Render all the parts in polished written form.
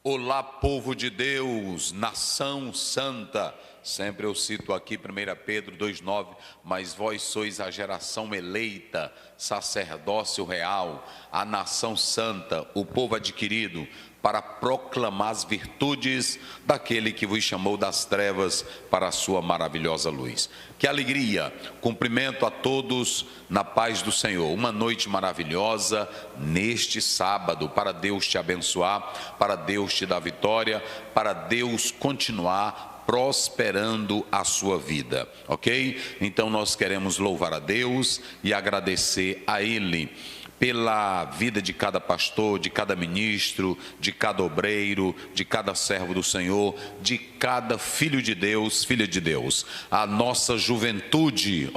Olá, povo de Deus, nação santa. Sempre eu cito aqui 1 Pedro 2,9, mas vós sois a geração eleita, sacerdócio real, a nação santa, o povo adquirido, para proclamar as virtudes daquele que vos chamou das trevas para a sua maravilhosa luz. Que alegria! Cumprimento a todos na paz do Senhor. Uma noite maravilhosa neste sábado, para Deus te abençoar, para Deus te dar vitória, para Deus continuar prosperando a sua vida, ok? Então nós queremos louvar a Deus e agradecer a Ele pela vida de cada pastor, de cada ministro, de cada obreiro, de cada servo do Senhor, de cada filho de Deus, filha de Deus. A nossa juventude,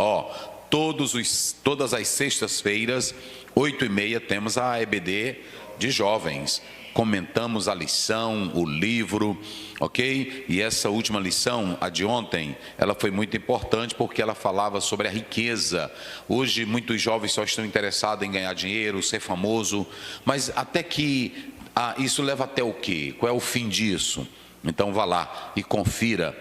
todas as sextas-feiras, 8h30, temos a EBD de jovens. Comentamos a lição, o livro, ok? E essa última lição, a de ontem, ela foi muito importante porque ela falava sobre a riqueza. Hoje muitos jovens só estão interessados em ganhar dinheiro, ser famoso, mas até que isso leva até o quê? Qual é o fim disso? Então vá lá e confira.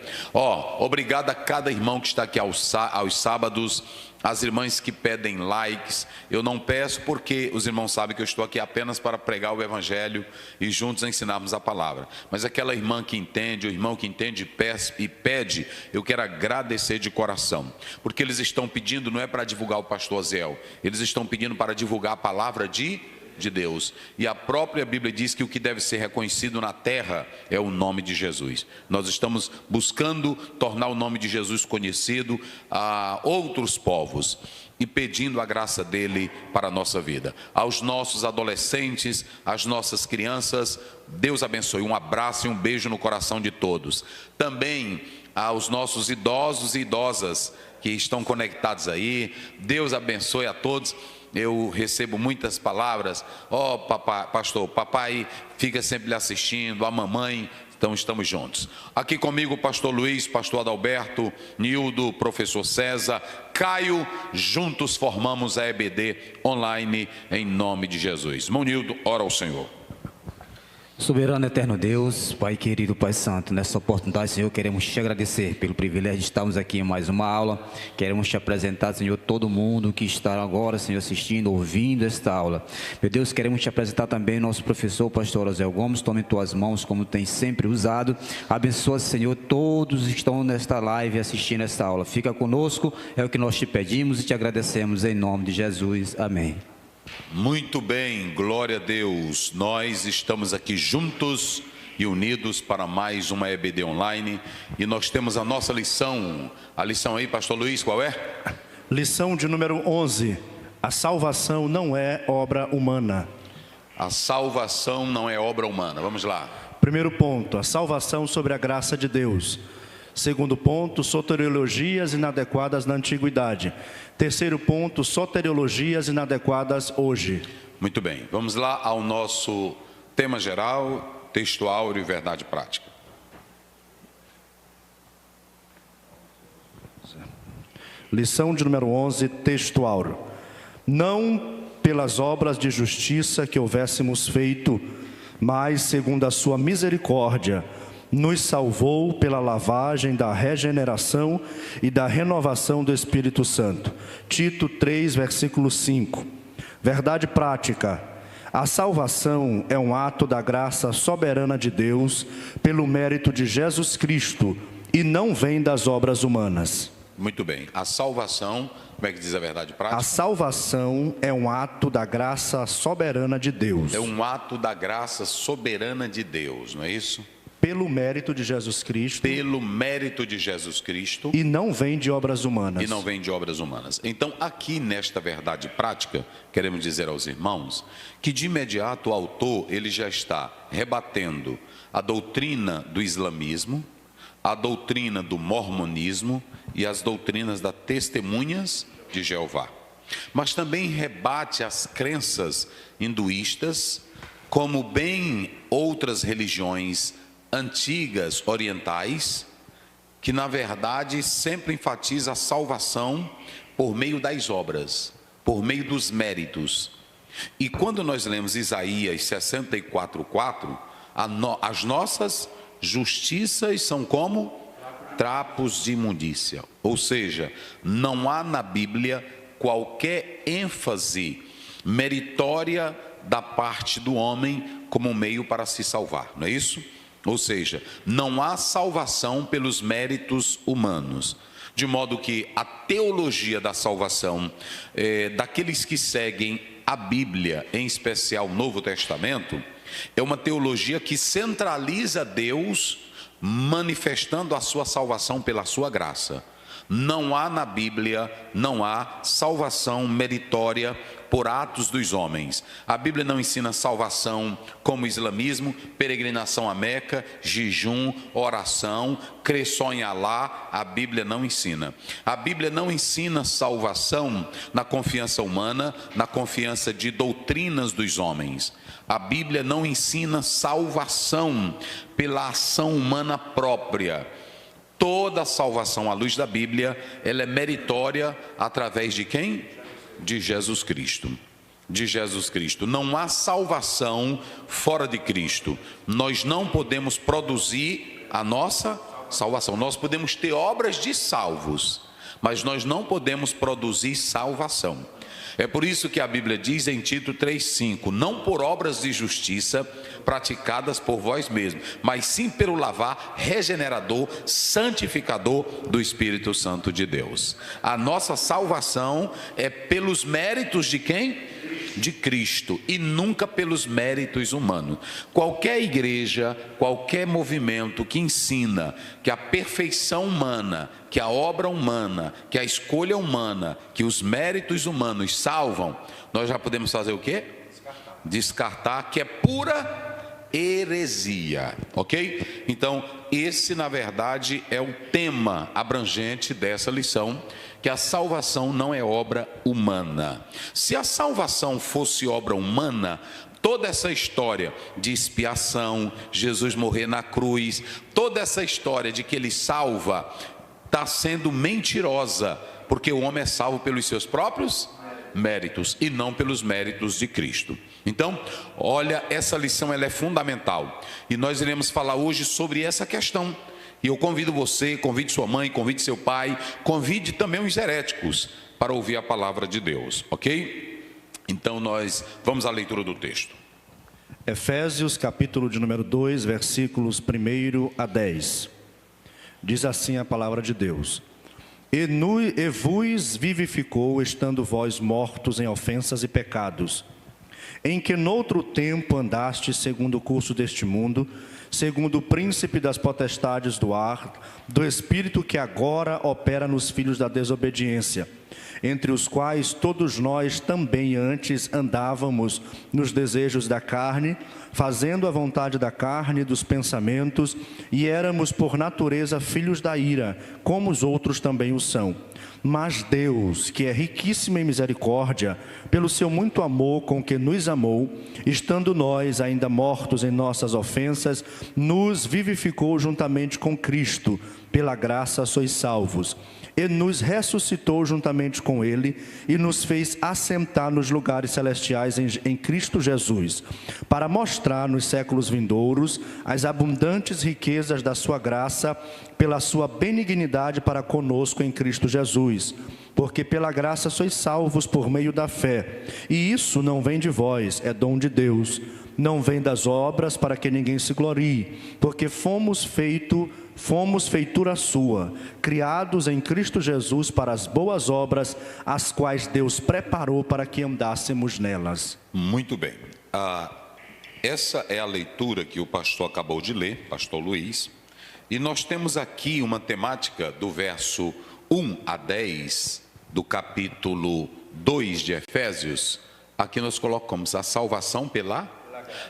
Obrigado a cada irmão que está aqui aos sábados, as irmãs que pedem likes. Eu não peço porque os irmãos sabem que eu estou aqui apenas para pregar o evangelho e juntos ensinarmos a palavra. Mas aquela irmã que entende, o irmão que entende e pede, eu quero agradecer de coração. Porque eles estão pedindo, não é para divulgar o pastor Zéu, eles estão pedindo para divulgar a palavra de Deus. E a própria Bíblia diz que o que deve ser reconhecido na terra é o nome de Jesus. Nós estamos buscando tornar o nome de Jesus conhecido a outros povos e pedindo a graça dele para a nossa vida. Aos nossos adolescentes, às nossas crianças, Deus abençoe. Um abraço e um beijo no coração de todos. Também aos nossos idosos e idosas que estão conectados aí, Deus abençoe a todos. Eu recebo muitas palavras, pastor, papai fica sempre lhe assistindo, a mamãe, então estamos juntos. Aqui comigo o pastor Luiz, pastor Adalberto, Nildo, professor César, Caio, juntos formamos a EBD online em nome de Jesus. Irmão Nildo, ora ao Senhor. Soberano eterno Deus, Pai querido, Pai santo, nessa oportunidade, Senhor, queremos te agradecer pelo privilégio de estarmos aqui em mais uma aula. Queremos te apresentar, Senhor, todo mundo que está agora, Senhor, assistindo, ouvindo esta aula. Meu Deus, queremos te apresentar também nosso professor, pastor Osel Gomes. Tome em tuas mãos, como tem sempre usado. Abençoa, Senhor, todos que estão nesta live assistindo esta aula. Fica conosco, é o que nós te pedimos e te agradecemos em nome de Jesus. Amém. Muito bem, glória a Deus. Nós estamos aqui juntos e unidos para mais uma EBD online e nós temos a nossa lição. A lição aí, pastor Luiz, qual é? Lição de número 11. A salvação não é obra humana. A salvação não é obra humana. Vamos lá. Primeiro ponto, a salvação sobre a graça de Deus. Segundo ponto, soteriologias inadequadas na antiguidade. Terceiro ponto, soteriologias inadequadas hoje. Muito bem, vamos lá ao nosso tema geral, texto áureo e verdade prática. Lição de número 11, texto áureo. Não pelas obras de justiça que houvéssemos feito, mas segundo a sua misericórdia, nos salvou pela lavagem da regeneração e da renovação do Espírito Santo. Tito 3, versículo 5. Verdade prática. A salvação é um ato da graça soberana de Deus pelo mérito de Jesus Cristo e não vem das obras humanas. Muito bem. A salvação, como é que diz a verdade prática? A salvação é um ato da graça soberana de Deus. É um ato da graça soberana de Deus, não é isso? Pelo mérito de Jesus Cristo. Pelo mérito de Jesus Cristo. E não vem de obras humanas. E não vem de obras humanas. Então, aqui nesta verdade prática, queremos dizer aos irmãos que de imediato o autor, ele já está rebatendo a doutrina do islamismo, a doutrina do mormonismo e as doutrinas das testemunhas de Jeová. Mas também rebate as crenças hinduístas, como bem outras religiões antigas orientais, que na verdade sempre enfatiza a salvação por meio das obras, por meio dos méritos. E quando nós lemos Isaías 64:4, as nossas justiças são como trapos de imundícia. Ou seja, não há na Bíblia qualquer ênfase meritória da parte do homem como meio para se salvar, não é isso? Ou seja, não há salvação pelos méritos humanos. De modo que a teologia da salvação daqueles que seguem a Bíblia, em especial o Novo Testamento, é uma teologia que centraliza Deus manifestando a sua salvação pela sua graça. Não há na Bíblia, não há salvação meritória por atos dos homens. A Bíblia não ensina salvação como o islamismo, peregrinação a Meca, jejum, oração, crer só em Alá. A Bíblia não ensina. A Bíblia não ensina salvação na confiança humana, na confiança de doutrinas dos homens. A Bíblia não ensina salvação pela ação humana própria. Toda a salvação à luz da Bíblia, ela é meritória através de quem? De Jesus Cristo. De Jesus Cristo. Não há salvação fora de Cristo. Nós não podemos produzir a nossa salvação. Nós podemos ter obras de salvos, mas nós não podemos produzir salvação. É por isso que a Bíblia diz em Tito 3,5: não por obras de justiça praticadas por vós mesmos, mas sim pelo lavar regenerador, santificador do Espírito Santo de Deus. A nossa salvação é pelos méritos de quem? De Cristo, e nunca pelos méritos humanos. Qualquer igreja, qualquer movimento que ensina que a perfeição humana, que a obra humana, que a escolha humana, que os méritos humanos salvam, nós já podemos fazer o quê? Descartar, que é pura heresia, ok? Então, esse na verdade é o tema abrangente dessa lição, que a salvação não é obra humana. Se a salvação fosse obra humana, toda essa história de expiação, Jesus morrer na cruz, toda essa história de que ele salva, está sendo mentirosa, porque o homem é salvo pelos seus próprios méritos e não pelos méritos de Cristo. Então, olha, essa lição ela é fundamental e nós iremos falar hoje sobre essa questão. E eu convido você, convide sua mãe, convide seu pai, convide também os heréticos para ouvir a palavra de Deus, ok? Então nós vamos à leitura do texto. Efésios capítulo de número 2, versículos 1 a 10. Diz assim a palavra de Deus: E vos vivificou, estando vós mortos em ofensas e pecados, em que noutro tempo andastes segundo o curso deste mundo, segundo o príncipe das potestades do ar, do espírito que agora opera nos filhos da desobediência, entre os quais todos nós também antes andávamos nos desejos da carne, fazendo a vontade da carne e dos pensamentos, e éramos por natureza filhos da ira, como os outros também o são. Mas Deus, que é riquíssimo em misericórdia, pelo seu muito amor com que nos amou, estando nós ainda mortos em nossas ofensas, nos vivificou juntamente com Cristo, pela graça sois salvos. E nos ressuscitou juntamente com Ele, e nos fez assentar nos lugares celestiais em Cristo Jesus, para mostrar nos séculos vindouros as abundantes riquezas da sua graça, pela sua benignidade para conosco em Cristo Jesus. Porque pela graça sois salvos por meio da fé, e isso não vem de vós, é dom de Deus, não vem das obras para que ninguém se glorie, porque fomos feitura sua, criados em Cristo Jesus para as boas obras, as quais Deus preparou para que andássemos nelas. Muito bem. Essa é a leitura que o pastor acabou de ler, pastor Luiz, e nós temos aqui uma temática do verso 1 a 10 do capítulo 2 de Efésios. Aqui nós colocamos a salvação pela...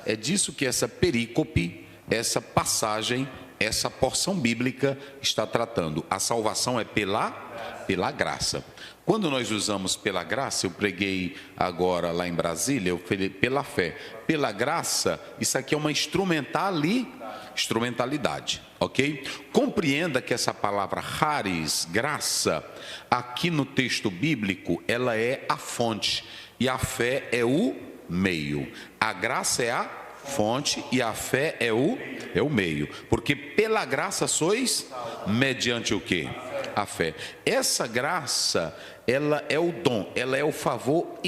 É disso que essa perícope, essa passagem, essa porção bíblica está tratando. A salvação é pela graça. Quando nós usamos pela graça, eu preguei agora lá em Brasília, eu falei pela fé. Pela graça, isso aqui é uma instrumentalidade, ok? Compreenda que essa palavra charis, graça, aqui no texto bíblico, ela é a fonte e a fé é o meio. A graça é a fonte e a fé é o meio. Porque pela graça sois mediante o quê? A fé. Essa graça, ela é o dom, ela é o favor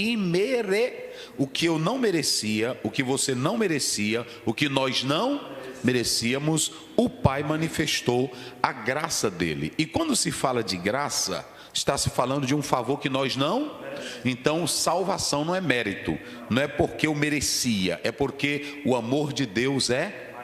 o que eu não merecia, o que você não merecia, o que nós não merecíamos, o Pai manifestou a graça dele. E quando se fala de graça, está se falando de um favor que nós não. Então, salvação não é mérito, não é porque eu merecia, é porque o amor de Deus é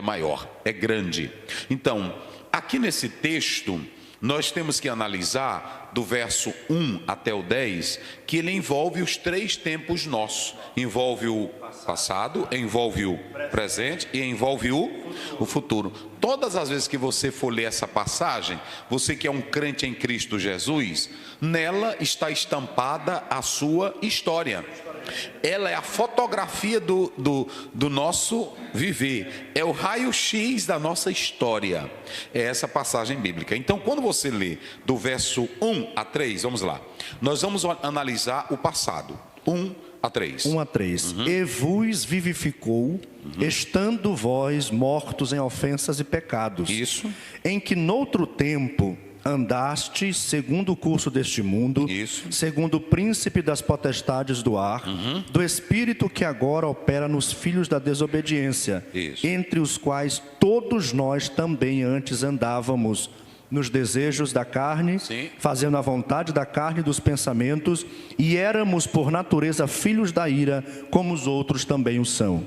maior, é grande. Então, aqui nesse texto, nós temos que analisar do verso 1 até o 10, que ele envolve os três tempos nossos. Envolve o passado, envolve o presente e envolve o futuro. Todas as vezes que você for ler essa passagem, você que é um crente em Cristo Jesus, nela está estampada a sua história. Ela é a fotografia do nosso viver, é o raio-x da nossa história, é essa passagem bíblica. Então, quando você lê do verso 1 a 3, vamos lá, nós vamos analisar o passado, 1 a 3. 1 a 3. E vos vivificou, estando vós mortos em ofensas e pecados. Isso. Em que noutro tempo andaste segundo o curso deste mundo, Isso. segundo o príncipe das potestades do ar, do espírito que agora opera nos filhos da desobediência, Isso. entre os quais todos nós também antes andávamos, nos desejos da carne, Sim. fazendo a vontade da carne e dos pensamentos, e éramos por natureza filhos da ira, como os outros também o são.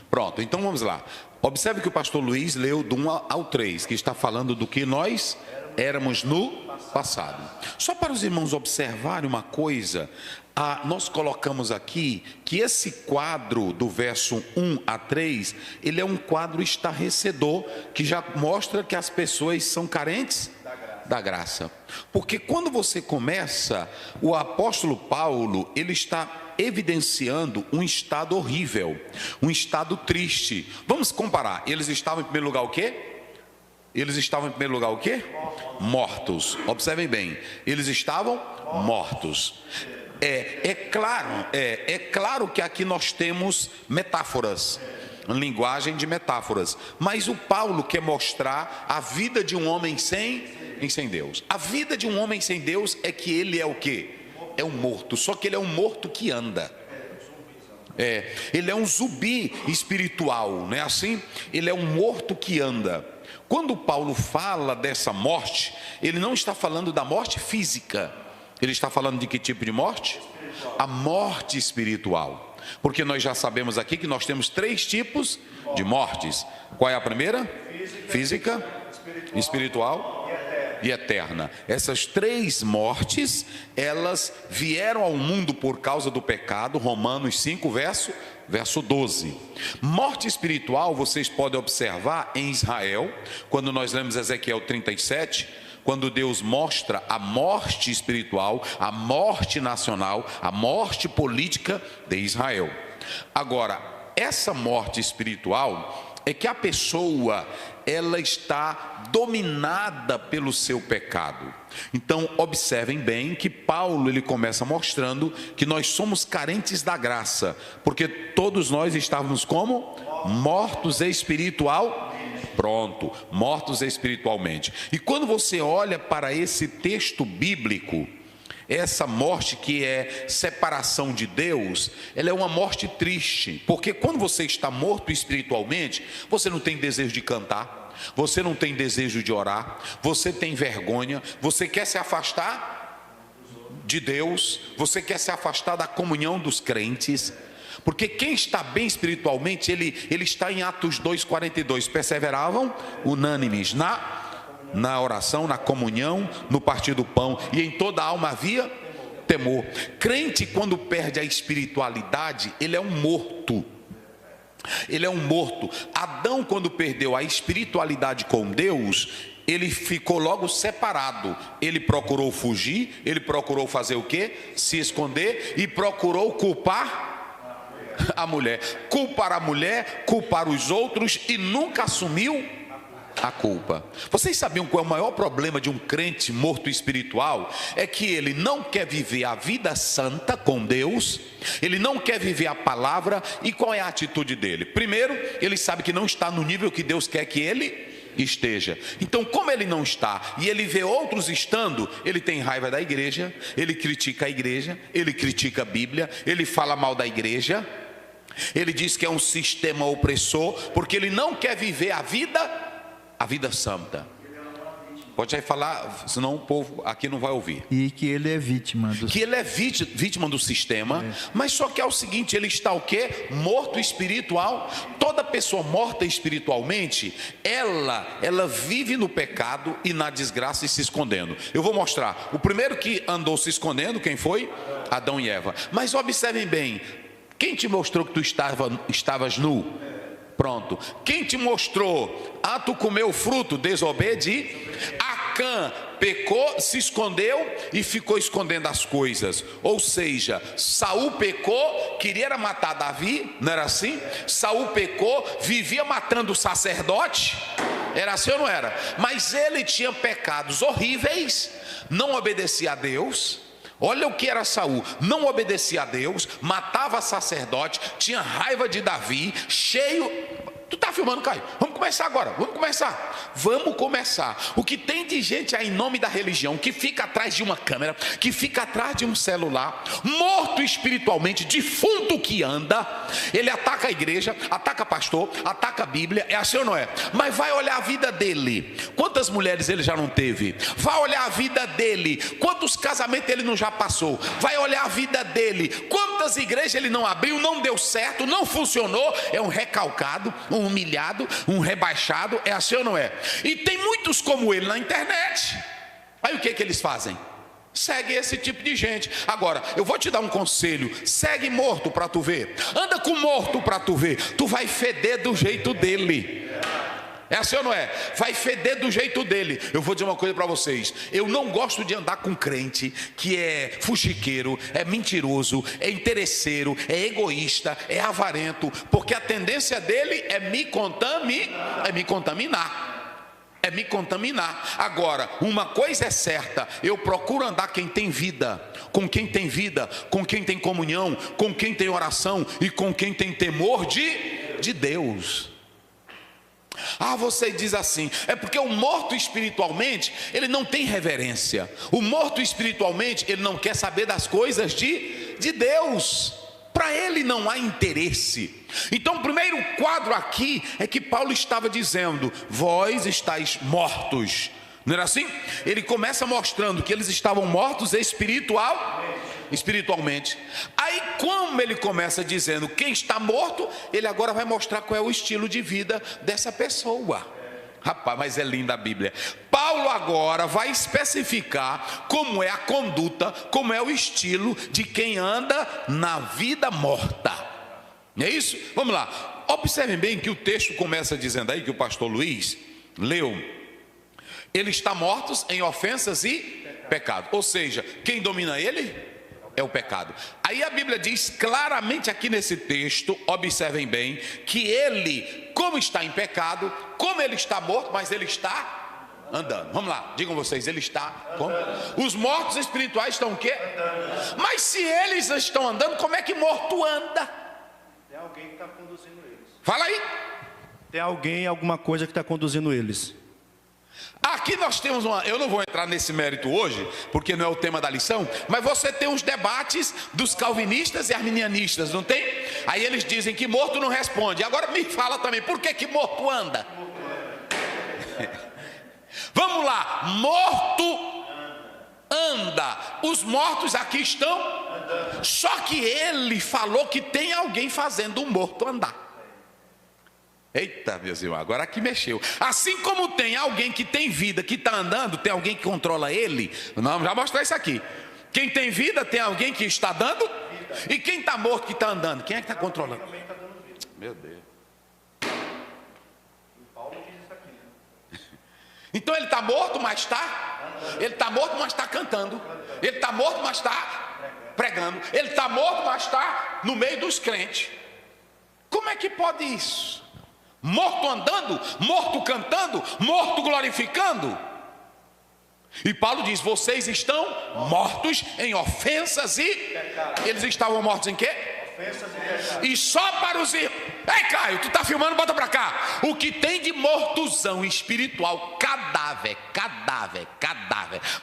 Pronto, então vamos lá. Observe que o pastor Luiz leu do 1 ao 3, que está falando do que nós éramos no passado. Só para os irmãos observarem uma coisa, nós colocamos aqui que esse quadro do verso 1 a 3, ele é um quadro estarrecedor, que já mostra que as pessoas são carentes da graça. Porque quando você começa, o apóstolo Paulo, ele está evidenciando um estado horrível, um estado triste. Vamos comparar, eles estavam em primeiro lugar o quê? Eles estavam em primeiro lugar o quê? Mortos. Observem bem, eles estavam mortos. É claro que aqui nós temos metáforas, linguagem de metáforas, mas o Paulo quer mostrar a vida de um homem sem Deus. A vida de um homem sem Deus é que ele é o quê? É um morto, só que ele é um morto que anda. Ele é um zumbi espiritual, não é assim? Ele é um morto que anda. Quando Paulo fala dessa morte, ele não está falando da morte física. Ele está falando de que tipo de morte? A morte espiritual. Porque nós já sabemos aqui que nós temos três tipos de mortes. Qual é a primeira? Física, espiritual e eterna. Essas três mortes, elas vieram ao mundo por causa do pecado. Romanos 5, verso 12. Morte espiritual, vocês podem observar em Israel, quando nós lemos Ezequiel 37, quando Deus mostra a morte espiritual, a morte nacional, a morte política de Israel. Agora, essa morte espiritual é que a pessoa, ela está dominada pelo seu pecado. Então, observem bem que Paulo, ele começa mostrando que nós somos carentes da graça, porque todos nós estávamos como? Mortos mortos espiritualmente. E quando você olha para esse texto bíblico, essa morte que é separação de Deus, ela é uma morte triste, porque quando você está morto espiritualmente, você não tem desejo de cantar, você não tem desejo de orar, você tem vergonha, você quer se afastar de Deus, você quer se afastar da comunhão dos crentes. Porque quem está bem espiritualmente, ele está em Atos 2:42, perseveravam unânimes na oração, na comunhão, no partir do pão, e em toda a alma havia temor. Crente, quando perde a espiritualidade, ele é um morto. Ele é um morto. Adão, quando perdeu a espiritualidade com Deus, ele ficou logo separado. Ele procurou fugir, ele procurou fazer o quê? Se esconder, e procurou culpar a mulher, culpar os outros, e nunca assumiu a culpa. Vocês sabiam qual é o maior problema de um crente morto espiritual? É que ele não quer viver a vida santa com Deus, ele não quer viver a palavra. E qual é a atitude dele? Primeiro, ele sabe que não está no nível que Deus quer que ele esteja. Então, como ele não está e ele vê outros estando, ele tem raiva da igreja, ele critica a igreja, ele critica a Bíblia, ele fala mal da igreja, ele diz que é um sistema opressor, porque ele não quer viver a vida santa. Pode aí falar, senão o povo aqui não vai ouvir. E que ele é vítima do... Que ele é vítima do sistema, mas só que é o seguinte, ele está o quê? Morto espiritual. Toda pessoa morta espiritualmente, ela vive no pecado e na desgraça e se escondendo. Eu vou mostrar. O primeiro que andou se escondendo, quem foi? Adão e Eva. Mas observem bem, quem te mostrou que tu estavas nu? Pronto. Quem te mostrou? Tu comeu o fruto, desobedi. Acã pecou, se escondeu e ficou escondendo as coisas. Ou seja, Saul pecou, queria matar Davi, não era assim? Saul pecou, vivia matando o sacerdote, era assim ou não era? Mas ele tinha pecados horríveis, não obedecia a Deus. Olha o que era Saul, não obedecia a Deus, matava sacerdote, tinha raiva de Davi, cheio... Tu tá filmando, Caio? Vamos começar agora, vamos começar. O que tem de gente aí em nome da religião, que fica atrás de uma câmera, que fica atrás de um celular, morto espiritualmente, defunto que anda, ele ataca a igreja, ataca pastor, ataca a Bíblia, é assim ou não é? Mas vai olhar a vida dele, quantas mulheres ele já não teve? Vai olhar a vida dele, quantos casamentos ele não já passou? Vai olhar a vida dele, quantas igrejas ele não abriu, não deu certo, não funcionou, é um recalcado, um humilhado, um rebaixado, é assim ou não é? E tem muitos como ele na internet. Aí o que eles fazem? Segue esse tipo de gente. Agora, eu vou te dar um conselho: segue morto para tu ver, anda com morto para tu ver, tu vai feder do jeito dele. É assim ou não é? Vai feder do jeito dele. Eu vou dizer uma coisa para vocês: eu não gosto de andar com crente que é fuxiqueiro, é mentiroso, é interesseiro, é egoísta, é avarento, porque a tendência dele é me contaminar. Agora, uma coisa é certa: eu procuro andar com quem tem vida, com quem tem comunhão, com quem tem oração e com quem tem temor de Deus. Você diz assim, é porque o morto espiritualmente, ele não tem reverência. O morto espiritualmente, ele não quer saber das coisas de Deus. Para ele não há interesse. Então o primeiro quadro aqui é que Paulo estava dizendo: vós estáis mortos. Não era assim? Ele começa mostrando que eles estavam mortos espiritualmente. Aí, como ele começa dizendo quem está morto, ele agora vai mostrar qual é o estilo de vida dessa pessoa. Rapaz, mas é linda a Bíblia. Paulo agora vai especificar como é a conduta, como é o estilo de quem anda na vida morta. Não é isso? Vamos lá. Observem bem que o texto começa dizendo aí, que o pastor Luiz leu: ele está mortos em ofensas e pecado. Ou seja, quem domina ele é o pecado. Aí a Bíblia diz claramente aqui nesse texto, observem bem, que ele, como está em pecado, como ele está morto, mas ele está andando. Vamos lá, digam vocês, ele está como? Os mortos espirituais estão o quê? Andando. Mas se eles estão andando, como é que morto anda? Tem alguém que está conduzindo eles. Fala aí. Tem alguém, alguma coisa que está conduzindo eles. Aqui nós temos eu não vou entrar nesse mérito hoje, porque não é o tema da lição, mas você tem os debates dos calvinistas e arminianistas, não tem? Aí eles dizem que morto não responde. Agora me fala também, por que morto anda? Vamos lá, morto anda. Os mortos aqui estão andando. Só que ele falou que tem alguém fazendo o morto andar. Eita, meus irmãos, agora aqui mexeu. Assim como tem alguém que tem vida, que está andando, tem alguém que controla ele. Vamos já mostrar isso aqui. Quem tem vida, tem alguém que está dando. E quem está morto, que está andando, quem é que está controlando? Meu Deus. Então ele está morto, mas está. Ele está morto, mas está cantando. Ele está morto, mas está pregando. Ele está morto, mas está no meio dos crentes. Como é que pode isso? Morto andando, morto cantando, morto glorificando. E Paulo diz: vocês estão mortos em ofensas e pecado. Eles estavam mortos em quê? Ofensas e pecado. E só para os irmãos. Ei, Caio, tu tá filmando, bota pra cá. O que tem de mortuzão espiritual, cadáver,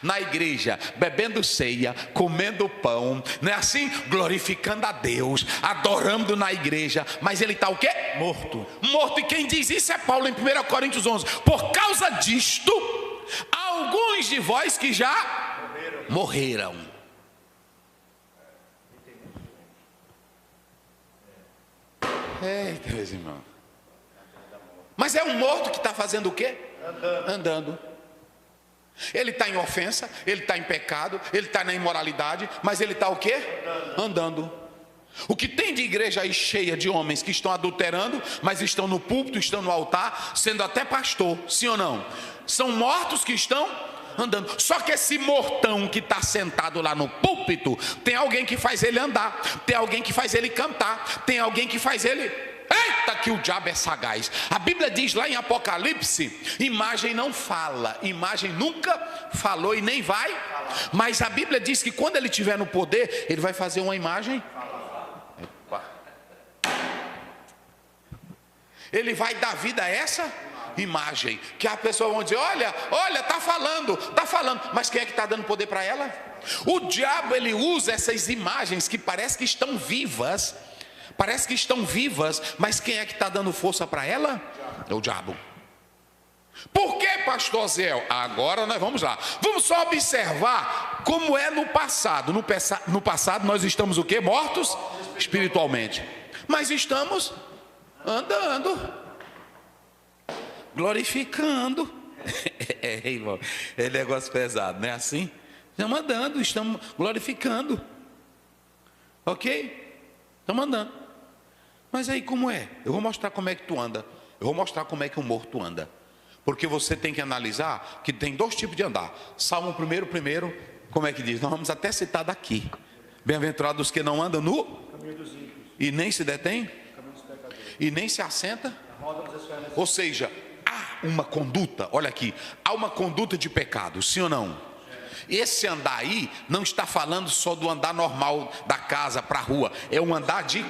na igreja, bebendo ceia, comendo pão, não é assim? Glorificando a Deus, adorando na igreja, mas ele está o quê? Morto. E quem diz isso é Paulo em 1 Coríntios 11. Por causa disto, alguns de vós que já morreram. Eita, meus irmãos. Mas é um morto que está fazendo o quê? Andando. Ele está em ofensa, ele está em pecado, ele está na imoralidade, mas ele está o quê? Andando. O que tem de igreja aí cheia de homens que estão adulterando, mas estão no púlpito, estão no altar, sendo até pastor, sim ou não? São mortos que estão andando. Só que esse mortão que está sentado lá no púlpito, tem alguém que faz ele andar, tem alguém que faz ele cantar, tem alguém que faz ele... Eita, que o diabo é sagaz. A Bíblia diz lá em Apocalipse: imagem não fala, imagem nunca falou e nem vai. Mas a Bíblia diz que quando ele estiver no poder, ele vai fazer uma imagem. Ele vai dar vida a essa imagem, que a pessoa vai dizer: olha, está falando, mas quem é que está dando poder para ela? O diabo, ele usa essas imagens que parece que estão vivas, mas quem é que está dando força para ela? É o diabo. Por que, pastor Zé? Agora nós vamos lá, vamos só observar como é no passado. No passado nós estamos o quê? Mortos espiritualmente, mas estamos andando, glorificando. Irmão, é negócio pesado, não é assim? Estamos andando, estamos glorificando, ok? Estamos andando. Mas aí como é? Eu vou mostrar como é que tu anda. Eu vou mostrar como é que um morto anda. Porque você tem que analisar que tem dois tipos de andar. Salmo primeiro, como é que diz? Nós vamos até citar daqui: bem-aventurados os que não andam no caminho dos ímpios, e nem se detém, e nem se assenta. Ou seja, há uma conduta, olha aqui, há uma conduta de pecado, sim ou não? Esse andar aí não está falando só do andar normal da casa para a rua, é um andar de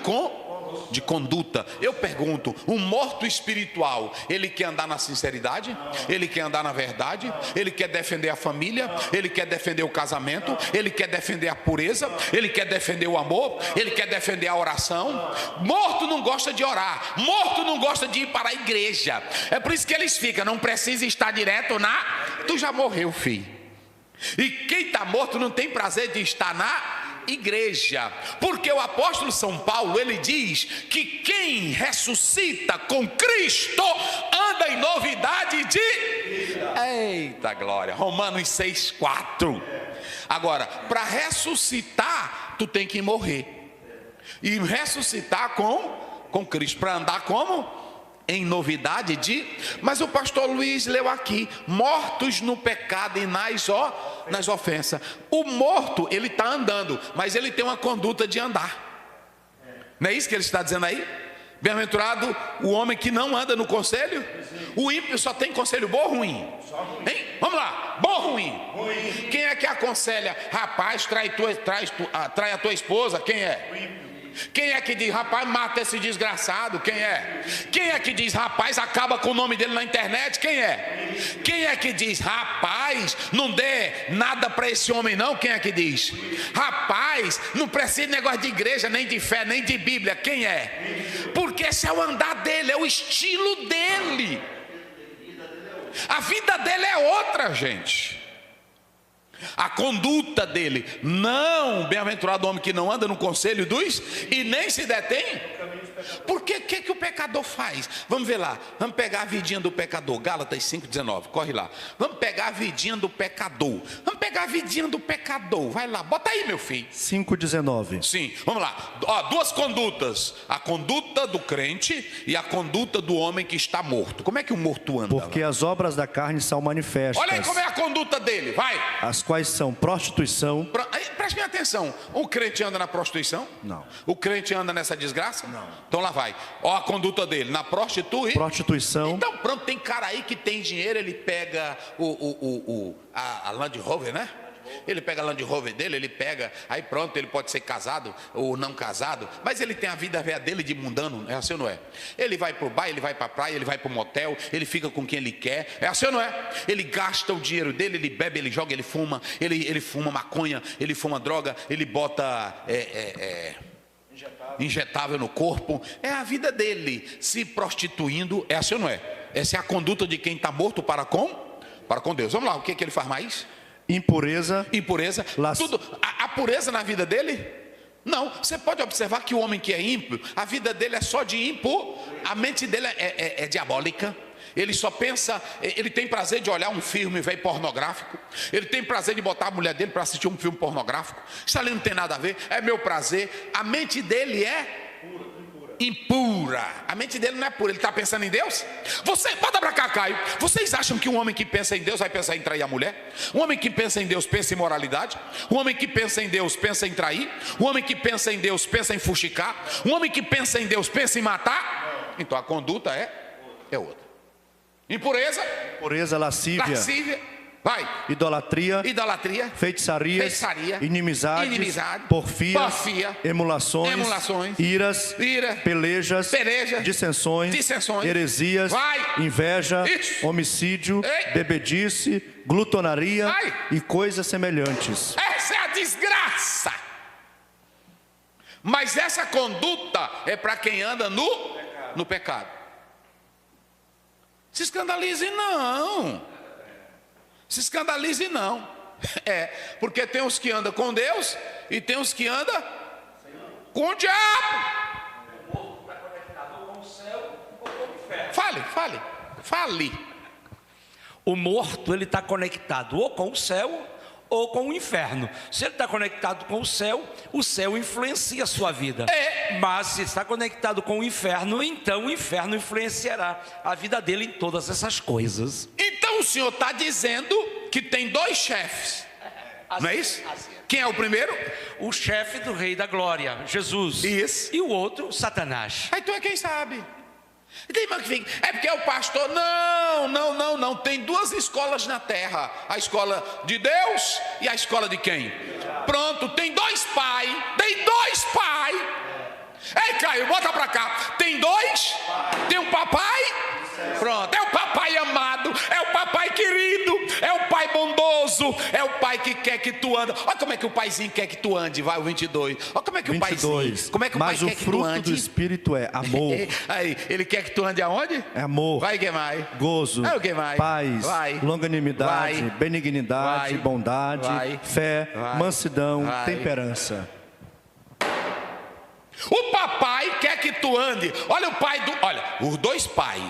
conduta. Eu pergunto: um morto espiritual, ele quer andar na sinceridade? Ele quer andar na verdade? Ele quer defender a família? Ele quer defender o casamento? Ele quer defender a pureza? Ele quer defender o amor? Ele quer defender a oração? Morto não gosta de orar, morto não gosta de ir para a igreja. É por isso que eles ficam: não precisa estar direto na... Tu já morreu, filho. E quem está morto não tem prazer de estar na igreja, porque o apóstolo São Paulo, ele diz que quem ressuscita com Cristo anda em novidade de... Eita glória, Romanos 6,4. Agora, para ressuscitar, tu tem que morrer, e ressuscitar com Cristo, para andar como? Em novidade de... Mas o pastor Luiz leu aqui: mortos no pecado e nas ofensas. O morto, ele está andando, mas ele tem uma conduta de andar. Não é isso que ele está dizendo aí? Bem-aventurado o homem que não anda no conselho. O ímpio só tem conselho bom ou ruim? Hein? Vamos lá, bom ou ruim? Quem é que aconselha: rapaz, trai a tua esposa? Quem é? O ímpio. Quem é que diz: rapaz, mata esse desgraçado? Quem é? Quem é que diz: rapaz, acaba com o nome dele na internet? Quem é? Quem é que diz: rapaz, não dê nada para esse homem não? Quem é que diz: rapaz, não precisa de negócio de igreja, nem de fé, nem de Bíblia? Quem é? Porque esse é o andar dele, é o estilo dele. A vida dele é outra, gente. A conduta dele: não, bem-aventurado o homem que não anda no conselho dos e nem se detém. Porque que o pecador faz? Vamos ver lá, vamos pegar a vidinha do pecador, Gálatas 5,19, corre lá. Vamos pegar a vidinha do pecador. Vai lá, bota aí, meu filho. 5,19. Sim, vamos lá. Ó, duas condutas: a conduta do crente e a conduta do homem que está morto. Como é que o morto anda? Porque as obras da carne são manifestas. Olha aí como é a conduta dele, vai. As quais são prostituição. Preste bem atenção: o crente anda na prostituição? Não. O crente anda nessa desgraça? Não. Então lá vai. Ó a conduta dele. Na prostituição. Então pronto, tem cara aí que tem dinheiro, ele pega a Land Rover, né? Ele pega a Land Rover dele, ele pega, aí pronto, ele pode ser casado ou não casado, mas ele tem a vida velha dele de mundano, é assim ou não é? Ele vai pro bar, ele vai pra praia, ele vai pro motel, ele fica com quem ele quer, é assim ou não é? Ele gasta o dinheiro dele, ele bebe, ele joga, ele fuma maconha, ele fuma droga, ele bota injetável no corpo, é a vida dele, se prostituindo, é assim ou não é? Essa é a conduta de quem está morto para com Deus. Vamos lá, o que ele faz mais? Impureza. Tudo, a pureza na vida dele? Não, você pode observar que o homem que é ímpio, a vida dele é só de impuro, a mente dele é diabólica. Ele só pensa, ele tem prazer de olhar um filme velho pornográfico, ele tem prazer de botar a mulher dele para assistir um filme pornográfico. Isso ali não tem nada a ver, é meu prazer. A mente dele é impura, a mente dele não é pura. Ele está pensando em Deus? Bota para cá, Caio. Vocês acham que um homem que pensa em Deus vai pensar em trair a mulher? Um homem que pensa em Deus pensa em moralidade? Um homem que pensa em Deus pensa em trair? Um homem que pensa em Deus pensa em fuxicar? Um homem que pensa em Deus pensa em matar? Então a conduta é outra. Impureza, lascívia, vai. Idolatria, feitiçaria, inimizade, porfia, emulações, iras, pelejas, dissensões, heresias, inveja, homicídio, bebedice, glutonaria e coisas semelhantes. Essa é a desgraça. Mas essa conduta é para quem anda no pecado. Se escandalize não. Porque tem os que andam com Deus e tem os que andam com o diabo. Fale. O morto, ele está conectado ou com o céu ou com o inferno. Se ele está conectado com o céu influencia a sua vida. Mas se está conectado com o inferno, então o inferno influenciará a vida dele em todas essas coisas. Então o Senhor está dizendo que tem dois chefes, não é isso? Quem é o primeiro? O chefe do Rei da Glória, Jesus. Isso. E o outro, Satanás. Aí tu é quem sabe. É porque é o pastor. Não. Tem duas escolas na terra: a escola de Deus e a escola de quem? Pronto, tem dois pais. Ei, Caio, bota pra cá. Tem dois? Tem um papai? Pronto, é o papai amado, é o papai querido, é o pai bondoso, é o pai que quer que tu ande. Olha como é que o paizinho quer que tu ande, vai o 22. Olha como é que o paizinho, como é que o pai quer que tu ande. Mas o fruto do Espírito é amor. Aí, ele quer que tu ande aonde? É amor. Vai, que mais? Gozo, paz, longanimidade, benignidade, bondade, fé, mansidão, temperança. O papai quer que tu ande. Olha os dois pais.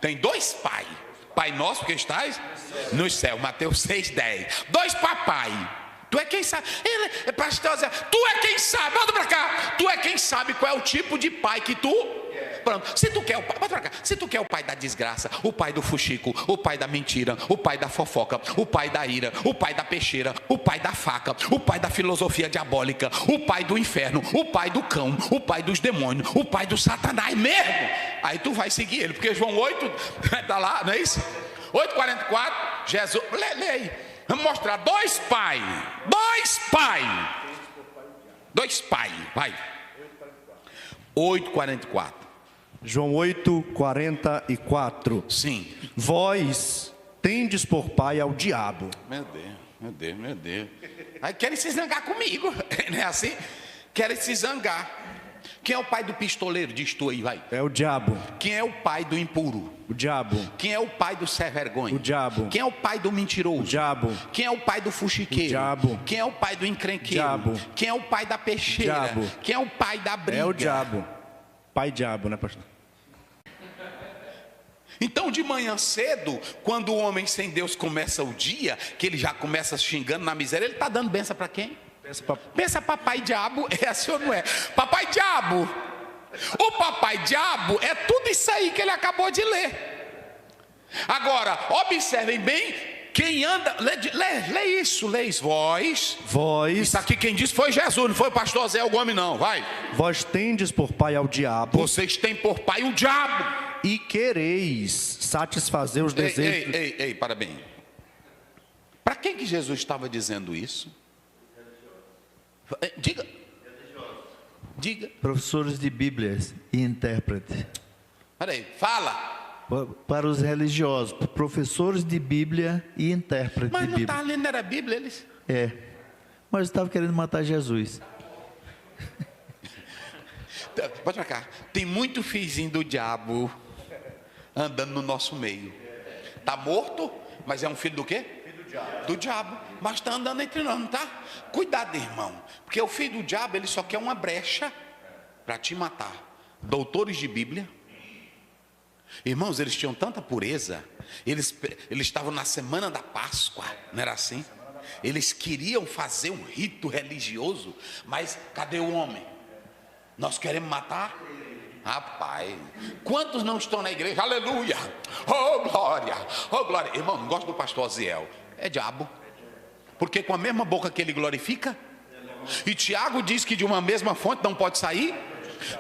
Tem dois pais. Pai nosso que estás no céu. Mateus 6,10. Dois papai. Tu é quem sabe. Ele, pastor, tu é quem sabe. Volta pra cá. Tu é quem sabe qual é o tipo de pai que tu. Pronto. Se tu quer o pai, volta pra cá. Se tu quer o pai da desgraça, o pai do fuxico, o pai da mentira, o pai da fofoca, o pai da ira, o pai da peixeira, o pai da faca, o pai da filosofia diabólica, o pai do inferno, o pai do cão, o pai dos demônios, o pai do Satanás mesmo. Aí tu vai seguir ele, porque João 8 tá lá, não é isso? 8,44, Jesus, lê aí. Vamos mostrar dois pais, vai. 8,44. João 8,44. Sim. Vós tendes por pai ao diabo. Meu Deus. Aí querem se zangar comigo, não é assim? Querem se zangar. Quem é o pai do pistoleiro? Diz tu aí, vai. É o diabo. Quem é o pai do impuro? O diabo. Quem é o pai do sem vergonha? O diabo. Quem é o pai do mentiroso? O diabo. Quem é o pai do fuxiqueiro? O diabo. Quem é o pai do encrenqueiro? O diabo. Quem é o pai da peixeira? O diabo. Quem é o pai da briga? É o diabo. Pai diabo, né, pastor? Então de manhã cedo, quando o homem sem Deus começa o dia, que ele já começa xingando na miséria, ele está dando benção para quem? Pensa papai diabo, é assim ou não é? Papai diabo. O papai diabo é tudo isso aí que ele acabou de ler. Agora, observem bem Quem anda, lê isso, vós. Vós, Isso aqui quem disse foi Jesus, não foi o pastor Zé Gomes não, vai. vós tendes por pai ao diabo Vocês têm por pai o diabo. e quereis satisfazer os desejos. Ei, para bem. Para quem que Jesus estava dizendo isso? Diga. Professores de Bíblias e intérprete. Peraí, fala. Para os religiosos, professores de Bíblia e intérprete Mas de não Bíblia. está lendo, era a Bíblia, eles. É. Mas estava querendo matar Jesus. Pode pra cá. Tem muito fizinho do diabo andando no nosso meio. Está morto, mas é um filho do quê? Filho do diabo. Do diabo. Mas está andando entre nós, não tá? Cuidado, irmão. Porque o filho do diabo, ele só quer uma brecha para te matar. Doutores de Bíblia. Irmãos, eles tinham tanta pureza. Eles estavam na semana da Páscoa, não era assim? Eles queriam fazer um rito religioso, mas cadê o homem? Nós queremos matar? Rapaz, quantos não estão na igreja? Aleluia! Oh glória! Oh glória! Irmão, não gosto do pastor Aziel. É diabo. Porque com a mesma boca que ele glorifica. E Tiago diz que de uma mesma fonte não pode sair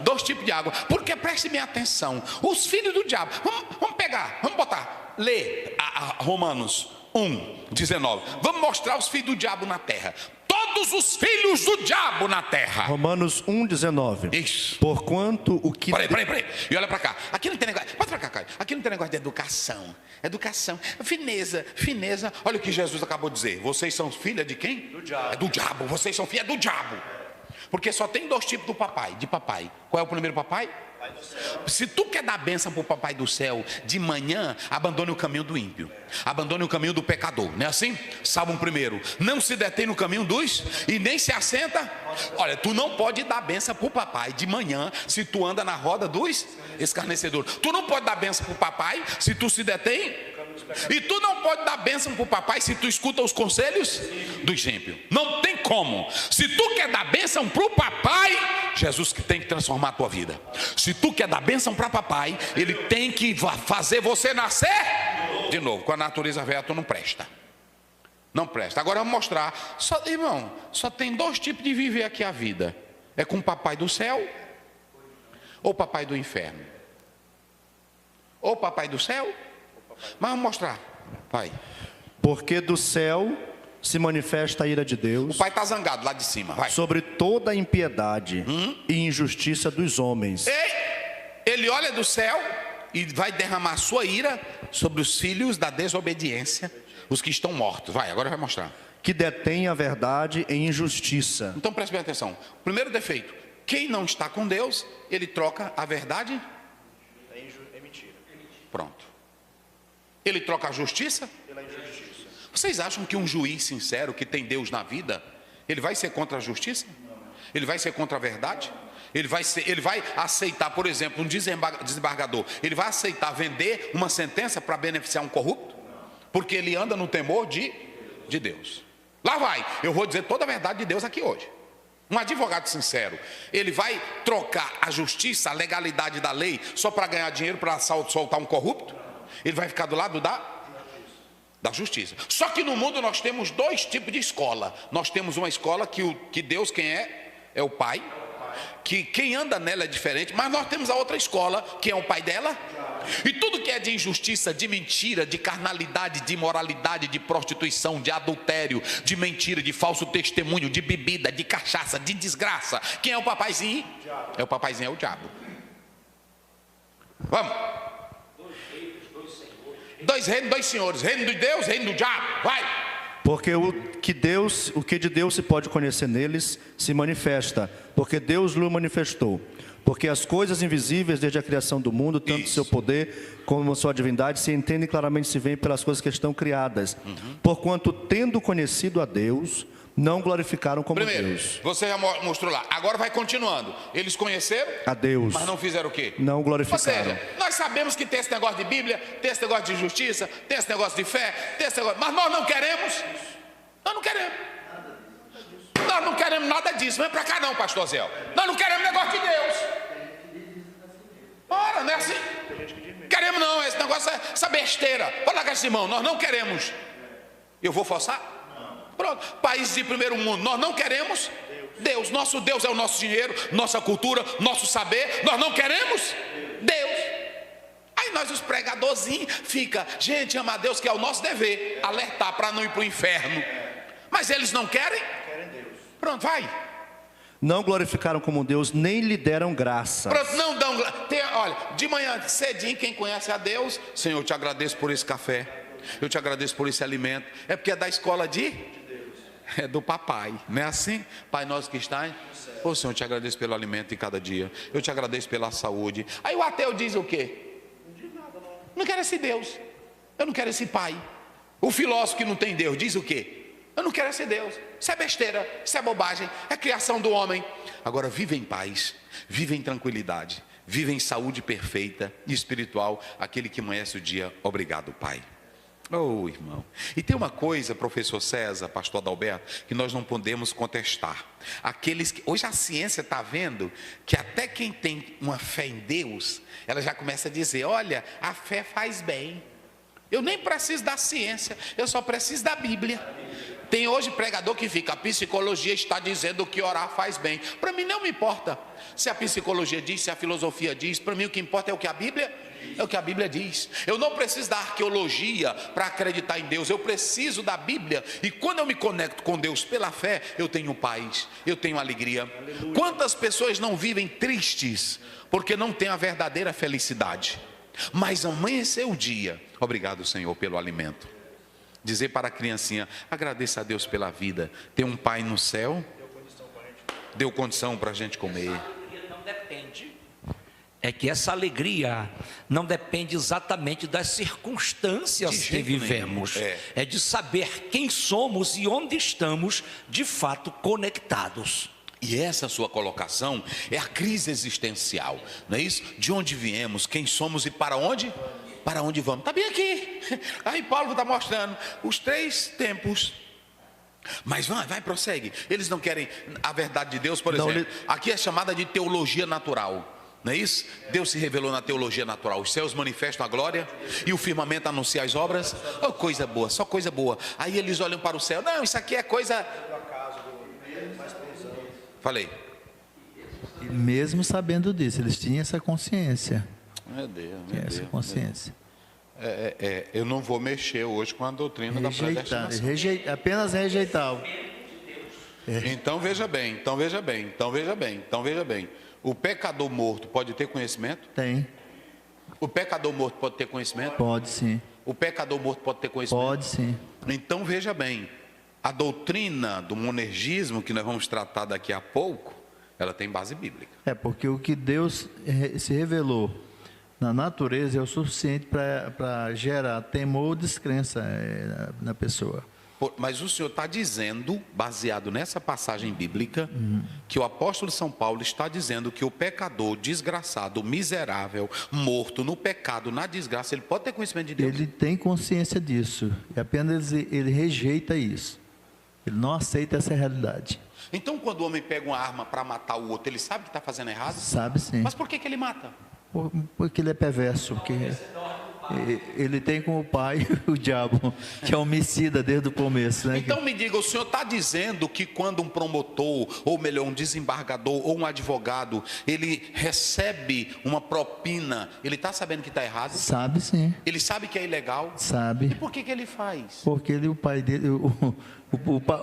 2 tipos de água. Porque preste bem atenção. Os filhos do diabo. Vamos pegar, vamos botar. Lê a Romanos 1:19. Vamos mostrar os filhos do diabo na terra. Todos os filhos do diabo na terra. Romanos 1:19. Isso. Porquanto o que... Peraí. E olha pra cá. Aqui não tem negócio. Pode pra cá, Caio. Aqui não tem negócio de educação. Educação. Fineza. Olha o que Jesus acabou de dizer. Vocês são filha de quem? Do diabo. É do diabo. Vocês são filha do diabo. Porque só tem 2 tipos de papai. Qual é o primeiro papai? Pai do céu. Se tu quer dar bênção para o papai do céu, de manhã, abandone o caminho do ímpio. Abandone o caminho do pecador. Não é assim? Salmo 1. Não se detém no caminho dos e nem se assenta. Olha, tu não pode dar bênção para o papai de manhã se tu anda na roda dos escarnecedores. Tu não pode dar bênção para o papai se tu se detém. E tu não pode dar bênção para o papai se tu escuta os conselhos dos ímpios. Não tem como. Se tu quer dar bênção para o papai, Jesus que tem que transformar a tua vida. Se tu quer dar bênção para papai, ele tem que fazer você nascer de novo. Com a natureza velha tu não presta. Não presta. Agora vamos mostrar. Irmão, só tem 2 tipos de viver aqui a vida. É com o papai do céu ou papai do inferno. Ou papai do céu. Mas vamos mostrar, pai. Porque do céu se manifesta a ira de Deus. O pai está zangado lá de cima. Vai. Sobre toda a impiedade e injustiça dos homens. Ele olha do céu e vai derramar sua ira sobre os filhos da desobediência, os que estão mortos. Vai, agora vai mostrar. Que detém a verdade em injustiça. Então preste bem atenção. Primeiro defeito: quem não está com Deus, ele troca a verdade é mentira. Pronto. Ele troca a justiça pela injustiça. Vocês acham que um juiz sincero que tem Deus na vida, ele vai ser contra a justiça? Ele vai ser contra a verdade? Ele vai aceitar, por exemplo, um desembargador, ele vai aceitar vender uma sentença para beneficiar um corrupto? Porque ele anda no temor de Deus. Lá vai, eu vou dizer toda a verdade de Deus aqui hoje. Um advogado sincero, ele vai trocar a justiça, a legalidade da lei, só para ganhar dinheiro, para soltar um corrupto? Ele vai ficar do lado da justiça. Só que no mundo nós temos 2 tipos de escola. Nós temos uma escola que Deus quem é? É o pai. Que quem anda nela é diferente. Mas nós temos a outra escola, quem é o pai dela? E tudo que é de injustiça, de mentira, de carnalidade, de imoralidade, de prostituição, de adultério, de mentira, de falso testemunho, de bebida, de cachaça, de desgraça. Quem é o papaizinho? É o papaizinho, é o diabo. Vamos. 2 reinos, 2 senhores. Reino de Deus, reino do diabo. Vai. Porque o que de Deus se pode conhecer neles se manifesta. Porque Deus lhe manifestou. Porque as coisas invisíveis desde a criação do mundo, tanto Isso. seu poder como sua divindade, se entendem claramente, se veem pelas coisas que estão criadas. Porquanto, tendo conhecido a Deus, não glorificaram como Primeiro, Deus. você já mostrou lá. Agora vai continuando. Eles conheceram A Deus. mas não fizeram o quê? Não Ou glorificaram. seja, nós sabemos que tem esse negócio de Bíblia, tem esse negócio de justiça, tem esse negócio de fé, tem esse negócio, mas nós não queremos. Nós não queremos. Nós não queremos nada disso. Vem pra cá não, pastor Zé. Nós não queremos negócio de Deus. Ora, não é assim. Queremos não, esse negócio, essa besteira. Olha lá, esse irmão, nós não queremos. Eu vou forçar? Pronto. Países de primeiro mundo, nós não queremos Deus. Nosso Deus é o nosso dinheiro, nossa cultura, nosso saber. Nós não queremos Deus. Aí nós, os pregadorzinhos, fica, gente, amar Deus, que é o nosso dever, alertar para não ir para o inferno. Mas eles não querem? Pronto, vai. Não glorificaram como Deus, nem lhe deram graça. Pronto, não dão. Olha, de manhã cedinho, quem conhece a Deus, Senhor, eu te agradeço por esse café, eu te agradeço por esse alimento. É porque é da escola de Deus, é do papai, não é assim? Pai nosso que está, ô Senhor, eu te agradeço pelo alimento de cada dia, eu te agradeço pela saúde. Aí o ateu diz o quê? Não quero esse Deus, eu não quero esse pai. O filósofo que não tem Deus diz o quê? Eu não quero esse Deus. Isso é besteira, isso é bobagem, é criação do homem. Agora vive em paz, vive em tranquilidade, vive em saúde perfeita e espiritual, aquele que amanhece o dia. Obrigado, Pai. Oh, irmão. E tem uma coisa, professor César, pastor Adalberto, que nós não podemos contestar. Aqueles que hoje a ciência está vendo que até quem tem uma fé em Deus, ela já começa a dizer, olha, a fé faz bem. Eu nem preciso da ciência, eu só preciso da Bíblia. Tem hoje pregador que fica, a psicologia está dizendo que orar faz bem. Para mim não me importa se a psicologia diz, se a filosofia diz. Para mim o que importa é o que a Bíblia, diz. Eu não preciso da arqueologia para acreditar em Deus, eu preciso da Bíblia. E quando eu me conecto com Deus pela fé, eu tenho paz, eu tenho alegria. Aleluia. Quantas pessoas não vivem tristes porque não têm a verdadeira felicidade? Mas amanhecer o dia, obrigado, Senhor, pelo alimento. Dizer para a criancinha, agradeça a Deus pela vida. Tem um pai no céu, deu condição para a gente comer. Não depende. É que essa alegria não depende exatamente das circunstâncias que vivemos. É de saber quem somos e onde estamos de fato conectados. E essa sua colocação é a crise existencial, não é isso? De onde viemos, quem somos e para onde? Para onde vamos? Está bem aqui. Aí Paulo está mostrando os 3 tempos. Mas vai, prossegue. Eles não querem a verdade de Deus, por exemplo. Aqui é chamada de teologia natural. Não é isso? Deus se revelou na teologia natural. Os céus manifestam a glória e o firmamento anuncia as obras. Oh, coisa boa, só coisa boa. Aí eles olham para o céu. Não, isso aqui é coisa... Falei. E mesmo sabendo disso, eles tinham essa consciência. Meu Deus, essa consciência. Eu não vou mexer hoje com a doutrina da predestinação. Apenas rejeitar. Então veja bem. O pecador morto pode ter conhecimento? Tem. O pecador morto pode ter conhecimento? Pode sim. O pecador morto pode ter conhecimento? Pode sim. Então veja bem, a doutrina do monergismo que nós vamos tratar daqui a pouco, ela tem base bíblica. Porque o que Deus se revelou na natureza é o suficiente para gerar temor ou descrença na pessoa. Mas o Senhor está dizendo, baseado nessa passagem bíblica, que o apóstolo São Paulo está dizendo que o pecador, desgraçado, miserável, morto no pecado, na desgraça, ele pode ter conhecimento de Deus. Ele tem consciência disso, e apenas ele rejeita isso. Ele não aceita essa realidade. Então, quando o homem pega uma arma para matar o outro, ele sabe que está fazendo errado? Sabe sim. Mas por que ele mata? Porque ele é perverso, porque ele tem como pai o diabo, que é homicida desde o começo, né? Então me diga, o senhor está dizendo que quando um promotor, ou melhor, um desembargador, ou um advogado, ele recebe uma propina, ele está sabendo que está errado? Sabe sim. Ele sabe que é ilegal? Sabe. E por que ele faz? Porque o pai dele,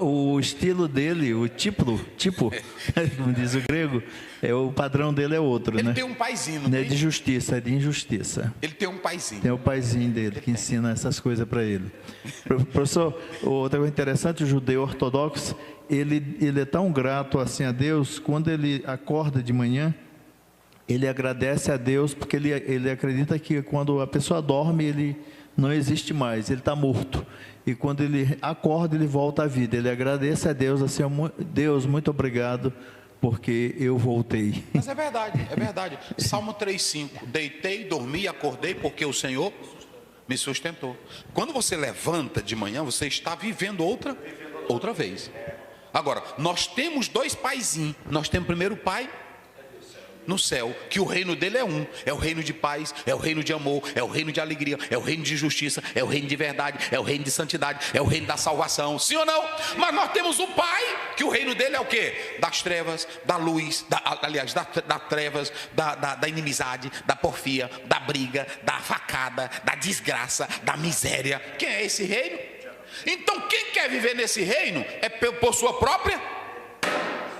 o estilo dele, o tipo, como diz o grego, o padrão dele é outro, ele né? Ele tem um paizinho, não é de justiça, é de injustiça. Ele tem um paizinho. Tem o paizinho dele que ensina essas coisas para ele. Professor, outra coisa interessante, o judeu ortodoxo, ele é tão grato assim a Deus, quando ele acorda de manhã, ele agradece a Deus, porque ele acredita que quando a pessoa dorme, ele não existe mais, ele está morto. E quando ele acorda, ele volta à vida. Ele agradece a Deus, assim, Deus, muito obrigado, porque eu voltei. Mas é verdade, é verdade. Salmo 3,5, deitei, dormi, acordei, porque o Senhor me sustentou. Quando você levanta de manhã, você está vivendo outra vez. Agora, nós temos 2 paizinhos. Nós temos primeiro o pai, no céu, que o reino dele é um, é o reino de paz, é o reino de amor, é o reino de alegria, é o reino de justiça, é o reino de verdade, é o reino de santidade, é o reino da salvação, sim ou não? Mas nós temos um pai, que o reino dele é o quê? Das trevas, da luz, das trevas, da inimizade, da porfia, da briga, da facada, da desgraça, da miséria. Quem é esse reino? Então quem quer viver nesse reino é por sua própria.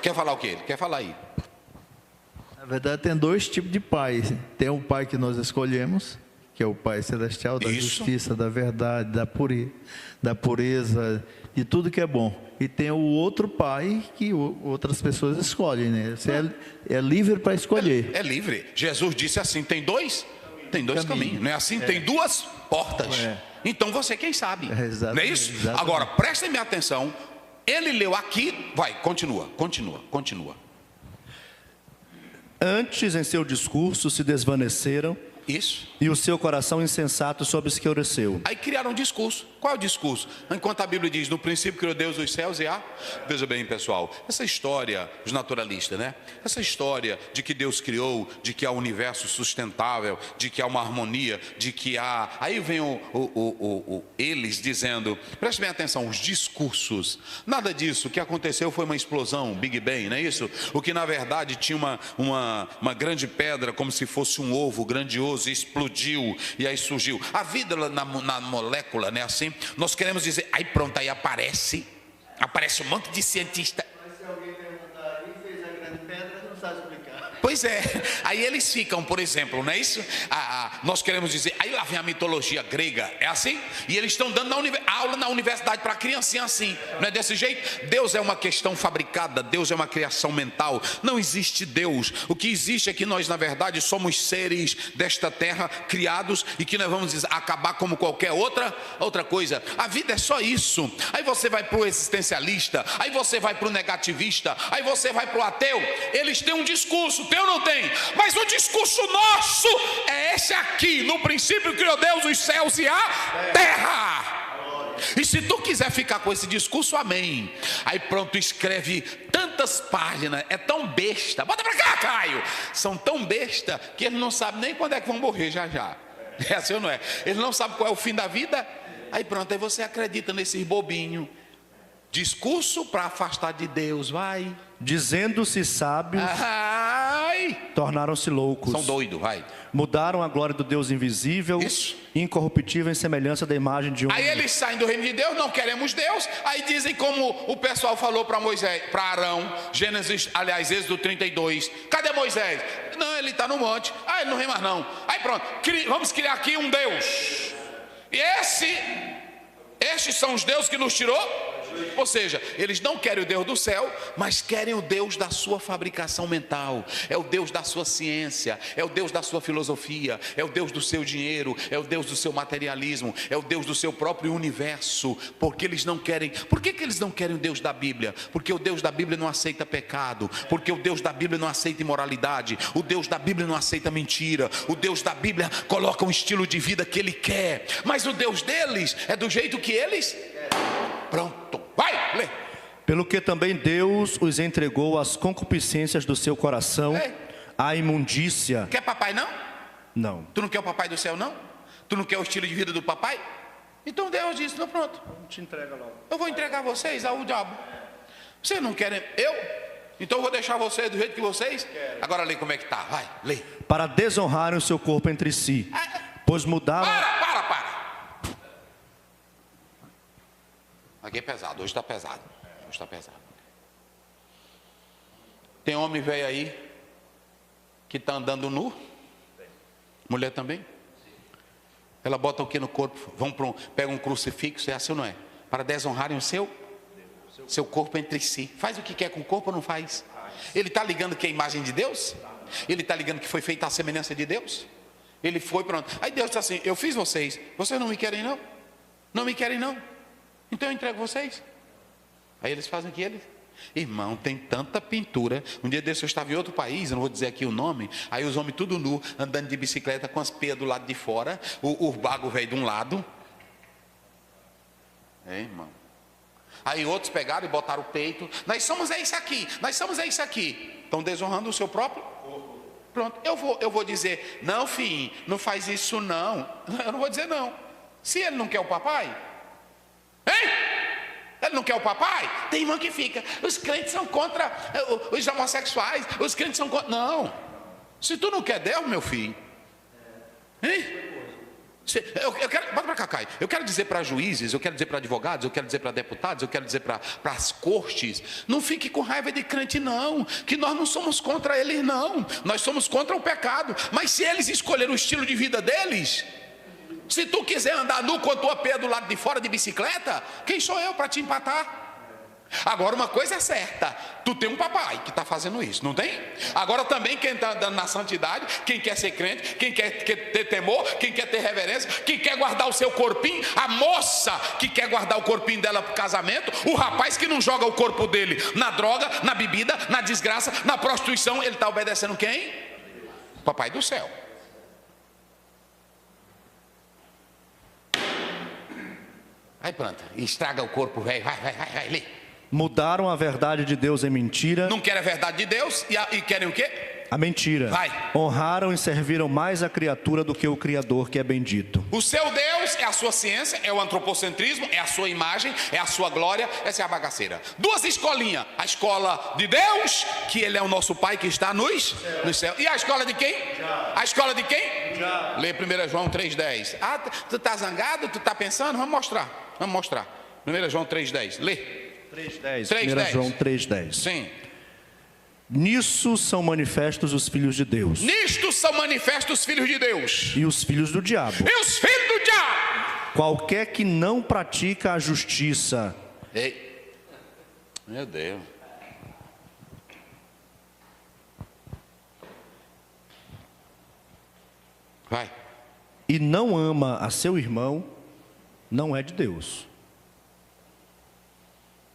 Quer falar o quê? Quer falar aí? Na verdade, tem dois tipos de pai. Tem o pai que nós escolhemos, que é o Pai Celestial, da justiça, da verdade, da pureza, de tudo que é bom. E tem o outro pai que outras pessoas escolhem, né? Você é livre para escolher. É livre. Jesus disse assim: tem dois caminhos. Não é assim? Tem duas portas. Então você quem sabe. Não é isso? Exatamente. Agora, prestem atenção. Ele leu aqui. Vai, continua. Antes, em seu discurso, se desvaneceram. Isso. E o seu coração insensato se obscureceu. Aí criaram um discurso. Qual é o discurso? Enquanto a Bíblia diz: no princípio criou Deus os céus e a... Veja bem, pessoal, essa história, os naturalistas, né? Essa história de que Deus criou, de que há um universo sustentável, de que há uma harmonia, de que há... Aí vem eles dizendo, preste bem atenção, os discursos. Nada disso. O que aconteceu foi uma explosão, Big Bang, não é isso? O que na verdade tinha uma grande pedra, como se fosse um ovo grandioso, e explodiu, e aí surgiu. A vida na molécula, né? Assim, nós queremos dizer, aí pronto, aí aparece um monte de cientista. Mas se alguém perguntar quem fez a grande pedra, não sabe explicar. Pois é, aí eles ficam, por exemplo, não é isso? Nós queremos dizer, aí lá vem a mitologia grega, é assim? E eles estão dando aula na universidade para criancinha assim, não é desse jeito? Deus é uma questão fabricada, Deus é uma criação mental, não existe Deus. O que existe é que nós, na verdade, somos seres desta terra, criados, e que nós vamos acabar como qualquer outra coisa. A vida é só isso. Aí você vai para o existencialista, aí você vai para o negativista, aí você vai para o ateu. Eles têm um discurso, tem ou não tem? Mas o discurso nosso é esse aqui: no princípio criou Deus os céus e a terra. E se tu quiser ficar com esse discurso, amém. Aí pronto, escreve tantas páginas, é tão besta. Bota pra cá, Caio. São tão besta que eles não sabem nem quando é que vão morrer já. É assim ou não é? Eles não sabem qual é o fim da vida. Aí pronto, aí você acredita nesses bobinhos. Discurso para afastar de Deus, vai. Dizendo-se sábios, tornaram-se loucos. São doidos, vai. Mudaram a glória do Deus invisível, incorruptível, em semelhança da imagem de um. Aí eles saem do reino de Deus, não queremos Deus. Aí dizem como o pessoal falou para Moisés, para Arão, Êxodo 32. Cadê Moisés? Não, ele está no monte. Ele não vem mais não. Aí pronto, vamos criar aqui um Deus. E estes são os deuses que nos tirou. Ou seja, eles não querem o Deus do céu, mas querem o Deus da sua fabricação mental. É o Deus da sua ciência, é o Deus da sua filosofia, é o Deus do seu dinheiro, é o Deus do seu materialismo, é o Deus do seu próprio universo. Porque eles não querem. Por que eles não querem o Deus da Bíblia? Porque o Deus da Bíblia não aceita pecado, porque o Deus da Bíblia não aceita imoralidade, o Deus da Bíblia não aceita mentira, o Deus da Bíblia coloca um estilo de vida que ele quer, mas o Deus deles é do jeito que eles querem. Pronto, vai, lê. Pelo que também Deus os entregou às concupiscências do seu coração, à imundícia. Quer papai não? Não. Tu não quer o papai do céu não? Tu não quer o estilo de vida do papai? Então Deus disse, não, pronto. Te entrega logo. Eu vou entregar vocês ao diabo. Vocês não querem Então eu vou deixar vocês do jeito que vocês. Agora lê como é que tá, vai, lê. Para desonrarem o seu corpo entre si, pois mudaram. Para. Aqui é pesado, hoje está pesado. Tem homem velho aí que está andando nu. Mulher também. Ela bota o que no corpo? Pega um crucifixo, é assim ou não é? Para desonrarem o seu corpo entre si. Faz o que quer com o corpo ou não faz? Ele está ligando que é a imagem de Deus? Ele está ligando que foi feita a semelhança de Deus? Ele foi pronto. Aí Deus está assim, eu fiz vocês não me querem não? Não me querem não? Então eu entrego vocês. Aí eles fazem o que eles? Irmão, tem tanta pintura. Um dia desse eu estava em outro país, eu não vou dizer aqui o nome. Aí os homens tudo nu, andando de bicicleta com as peias do lado de fora, o bago velho de um lado. Irmão. Aí outros pegaram e botaram o peito. Nós somos isso aqui. Estão desonrando o seu próprio corpo. Pronto, eu vou dizer, não, filhinho, não faz isso não. Eu não vou dizer não. Se ele não quer o papai, hein? Ele não quer o papai? Tem irmã que fica, os crentes são contra os homossexuais, os crentes são contra... Não. Se tu não quer Deus, meu filho, hein? Eu quero, bota para cá, Caio. Eu quero dizer para juízes, eu quero dizer para advogados, eu quero dizer para deputados, eu quero dizer para as cortes, não fique com raiva de crente não, que nós não somos contra eles não, nós somos contra o pecado, mas se eles escolheram o estilo de vida deles, se tu quiser andar nu com a tua pé do lado de fora de bicicleta, quem sou eu para te empatar? Agora uma coisa é certa, tu tem um papai que está fazendo isso, não tem? Agora também quem está andando na santidade, quem quer ser crente, quem quer ter temor, quem quer ter reverência, quem quer guardar o seu corpinho, a moça que quer guardar o corpinho dela para o casamento, o rapaz que não joga o corpo dele na droga, na bebida, na desgraça, na prostituição, ele está obedecendo quem? Papai do céu. Vai, planta, estraga o corpo, velho, vai, lê. Mudaram a verdade de Deus em mentira. Não querem a verdade de Deus e querem o quê? A mentira. Vai. Honraram e serviram mais a criatura do que o Criador, que é bendito. O seu Deus é a sua ciência, é o antropocentrismo, é a sua imagem, é a sua glória, essa é a bagaceira. Duas escolinhas, a escola de Deus, que Ele é o nosso Pai que está nos céus. E a escola de quem? A escola de quem? Lê 1 João 3,10. Ah, tu está zangado? Tu está pensando? Vamos mostrar. 1 João 3,10. Lê. 3,10. 1 João 3,10. Sim. Nisso são manifestos os filhos de Deus. Nisto são manifestos os filhos de Deus. E os filhos do diabo. E os filhos do diabo. Qualquer que não pratica a justiça. Ei. Meu Deus. Vai. E não ama a seu irmão, não é de Deus.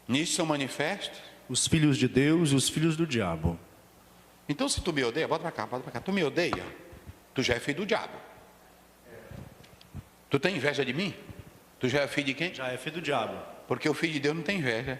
Nisso são manifestos os filhos de Deus e os filhos do diabo. Então se tu me odeia, bota pra cá, tu me odeia, tu já é filho do diabo. Tu tem inveja de mim? Tu já é filho de quem? Já é filho do diabo. Porque o filho de Deus não tem inveja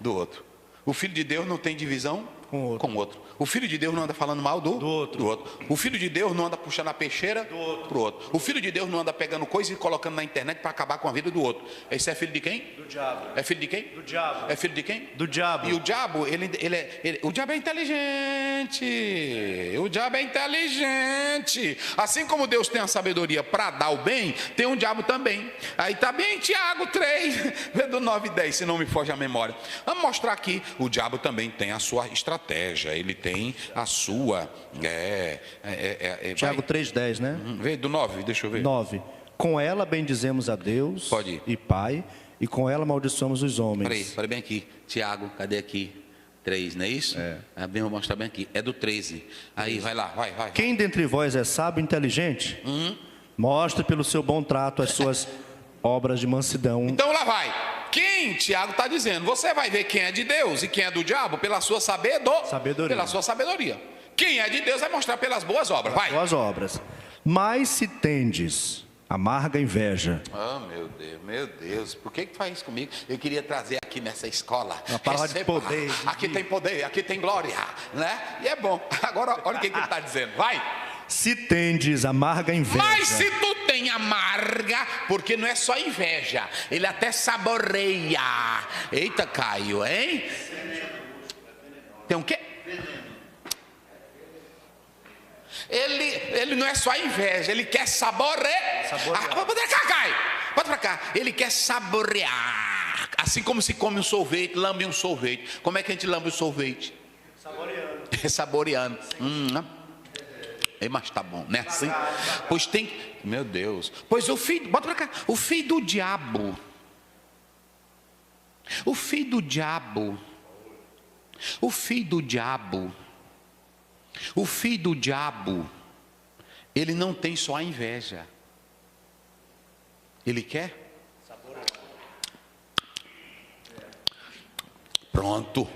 do outro. O filho de Deus não tem divisão com o outro. O filho de Deus não anda falando mal do outro. O filho de Deus não anda puxando a peixeira pro outro. O filho de Deus não anda pegando coisa e colocando na internet para acabar com a vida do outro. Esse é filho de quem? Do diabo. É filho de quem? Do diabo. É filho de quem? Do diabo. E o diabo, o diabo é inteligente. O diabo é inteligente. Assim como Deus tem a sabedoria para dar o bem, tem um diabo também. Aí tá bem, Tiago 3, do 9 e 10, se não me foge a memória. Vamos mostrar aqui. O diabo também tem a sua estratégia. Ele tem a sua. Tiago 3,10, né? Vê do 9, deixa eu ver. 9. Com ela bendizemos a Deus e Pai, e com ela amaldiçoamos os homens. Peraí bem aqui. Tiago, cadê aqui? 3, não é isso? Vou mostrar bem aqui. É do 13. Aí, vai lá, vai. Quem dentre vós é sábio e inteligente? Mostre pelo seu bom trato as suas obras de mansidão. Então lá vai. Quem Tiago está dizendo? Você vai ver quem é de Deus e quem é do diabo pela sua sabedoria. Pela sua sabedoria. Quem é de Deus vai mostrar pelas boas obras. Vai. Boas obras. Mas se tendes amarga inveja. Ah, meu Deus, por que faz isso comigo? Eu queria trazer aqui nessa escola. Uma palavra de poder. Aqui tem poder, aqui tem glória, né? E é bom. Agora olha o que ele está dizendo. Vai. Se tendes amarga inveja. Mas se tu tem amarga, porque não é só inveja, ele até saboreia. Eita, Caio, hein? Tem um quê? Ele não é só inveja, ele quer saborear. Bota pra cá, Caio. Bota pra cá. Ele quer saborear. Assim como se come um sorvete, lambe um sorvete. Como é que a gente lambe o sorvete? Saboreando. Saboreando. Mas tá bom, né? Assim? Pois tem. Meu Deus. Pois o filho. Bota pra cá. O filho do diabo. O filho do diabo. O filho do diabo. O filho do diabo. Ele não tem só a inveja. Ele quer? Pronto.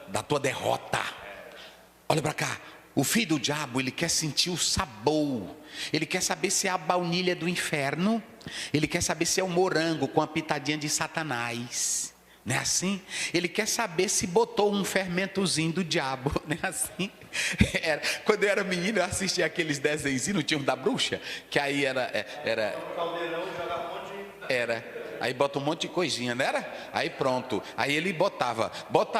Da tua derrota. Olha pra cá. O filho do diabo, ele quer sentir o sabor. Ele quer saber se é a baunilha do inferno. Ele quer saber se é o morango com a pitadinha de Satanás. Não é assim? Ele quer saber se botou um fermentozinho do diabo. Não é assim? Quando eu era menino, eu assistia aqueles desenhos, não tinha um da bruxa? Que aí era aí bota um monte de coisinha, não era? Aí pronto, aí ele botava,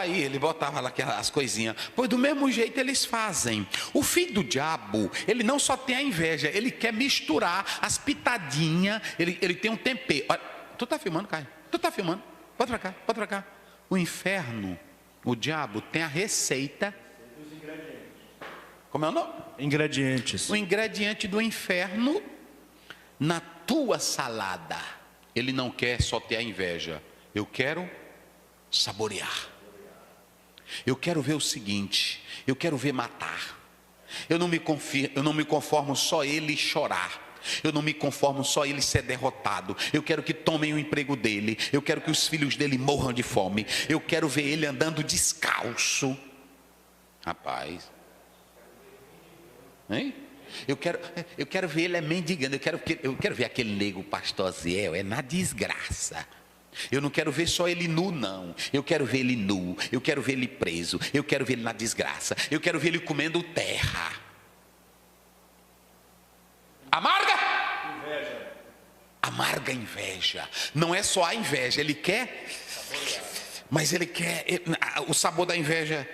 ele botava lá as coisinhas. Pois do mesmo jeito eles fazem. O filho do diabo, ele não só tem a inveja, ele quer misturar as pitadinhas, ele tem um tempero. Olha, tu tá filmando, Caio? Tu tá filmando? Pode pra cá. O inferno, o diabo tem a receita. Como é o nome? Ingredientes. O ingrediente do inferno na tua salada. Ele não quer só ter a inveja. Eu quero saborear. Eu quero ver o seguinte. Eu quero ver matar. Eu não me conformo só ele chorar. Eu não me conformo só ele ser derrotado. Eu quero que tomem o emprego dele. Eu quero que os filhos dele morram de fome. Eu quero ver ele andando descalço. Rapaz. Hein? Eu quero ver ele mendigando. Eu quero ver aquele nego pastor Ziel na desgraça. Eu não quero ver só ele nu, não. Eu quero ver ele nu. Eu quero ver ele preso. Eu quero ver ele na desgraça. Eu quero ver ele comendo terra. Amarga? Inveja. Amarga inveja. Não é só a inveja. Ele quer, mas ele quer o sabor da inveja.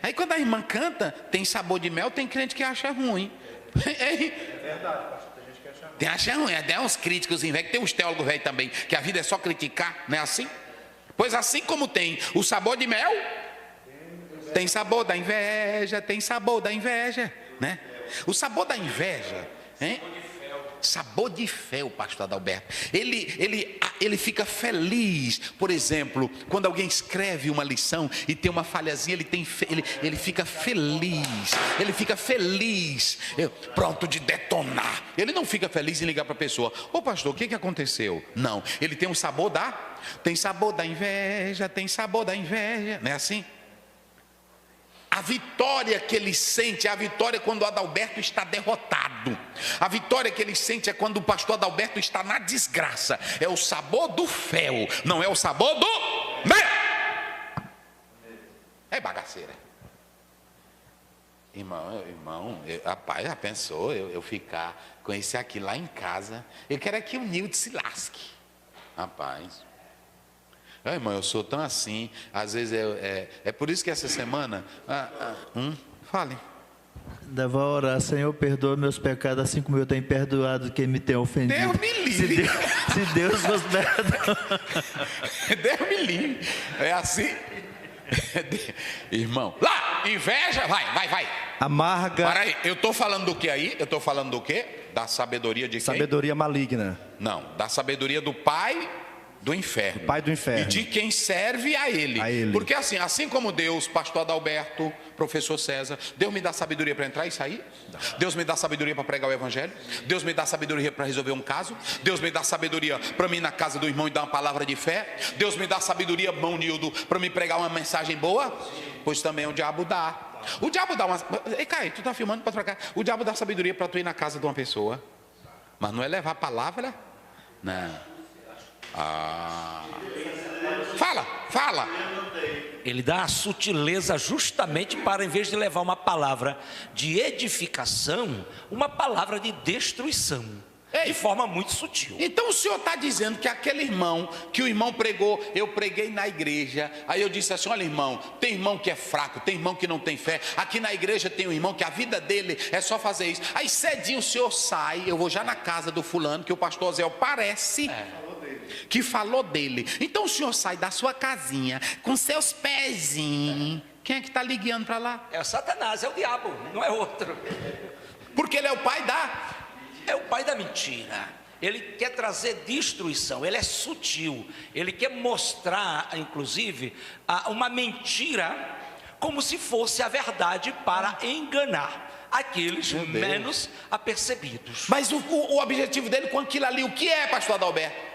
Aí quando a irmã canta, tem sabor de mel, tem crente que acha ruim. É verdade, pastor, tem gente que acha ruim. Tem acha ruim, até uns críticos velhos, tem uns teólogos velhos também, que a vida é só criticar, não é assim? Pois assim como tem o sabor de mel, tem sabor da inveja, né? O sabor da inveja, hein? Sabor de fel, pastor Adalberto. Ele fica feliz. Por exemplo, quando alguém escreve uma lição e tem uma falhazinha, ele fica feliz. Ele fica feliz, pronto de detonar. Ele não fica feliz em ligar para a pessoa: ô pastor, o que aconteceu? Não, ele tem um sabor tem sabor da inveja, não é assim? A vitória que ele sente é a vitória quando o Adalberto está derrotado. A vitória que ele sente é quando o pastor Adalberto está na desgraça. É o sabor do fel, não é o sabor do mel. É bagaceira. Irmão, rapaz, já pensou eu ficar com esse aqui lá em casa? Eu quero que o Nilde se lasque. Rapaz. Irmão, eu sou tão assim. Às vezes é por isso que essa semana fale. Deve orar: Senhor, perdoa meus pecados, assim como eu tenho perdoado quem me tem ofendido. Deus me livre. Se Deus nos perdoa. Deus me livre. É assim. Irmão, lá, inveja, vai. Amarga. Para aí, eu estou falando do que aí? Eu estou falando do quê? Da sabedoria de quem? Sabedoria maligna. Não, da sabedoria do pai do inferno. Pai do inferno. E de quem serve a ele. Porque assim como Deus, pastor Adalberto, professor César, Deus me dá sabedoria para entrar e sair. Deus me dá sabedoria para pregar o evangelho. Deus me dá sabedoria para resolver um caso. Deus me dá sabedoria para mim ir na casa do irmão e dar uma palavra de fé. Deus me dá sabedoria, irmão Nildo, para me pregar uma mensagem boa. Pois também o diabo dá. O diabo dá uma... Ei, Caio, tu tá filmando para trocar? O diabo dá sabedoria para tu ir na casa de uma pessoa. Mas não é levar a palavra? Não. Fala. Ele dá a sutileza justamente para, em vez de levar uma palavra de edificação, uma palavra de destruição. De forma muito sutil. Então o senhor está dizendo que aquele irmão, que o irmão pregou, eu preguei na igreja. Aí eu disse assim: olha, irmão, tem irmão que é fraco, tem irmão que não tem fé. Aqui na igreja tem um irmão que a vida dele é só fazer isso. Aí cedinho o senhor sai, eu vou já na casa do fulano, que o pastor Zé parece... que falou dele. Então o senhor sai da sua casinha com seus pezinhos. Quem é que está ligando para lá? É o Satanás, é o diabo, não é outro. Porque ele é o pai da mentira. Ele quer trazer destruição. Ele é sutil. Ele quer mostrar, inclusive, uma mentira como se fosse a verdade, para enganar aqueles menos apercebidos. Mas o objetivo dele com aquilo ali, o que é, pastor Adalberto?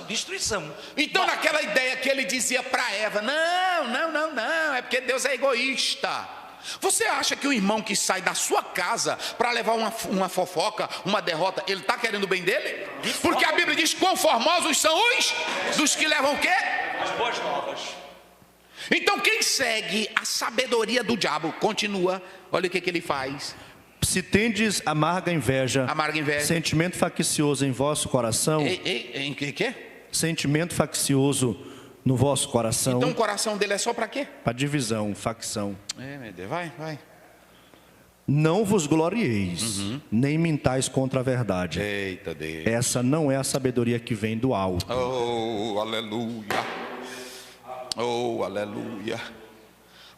Destruição. Então naquela ideia que ele dizia para Eva: não, é porque Deus é egoísta. Você acha que o irmão que sai da sua casa para levar uma fofoca, uma derrota, ele está querendo o bem dele? Porque a Bíblia diz: quão formosos são os dos que levam o quê? As boas novas. Então quem segue a sabedoria do diabo, continua, olha o que ele faz. Se tendes amarga inveja, sentimento faccioso em vosso coração, em que? Sentimento faccioso no vosso coração. Então o coração dele é só para quê? Para divisão, facção. Meu Deus, vai. Não vos glorieis, nem mintais contra a verdade. Eita Deus. Essa não é a sabedoria que vem do alto. Oh, aleluia. Oh, aleluia.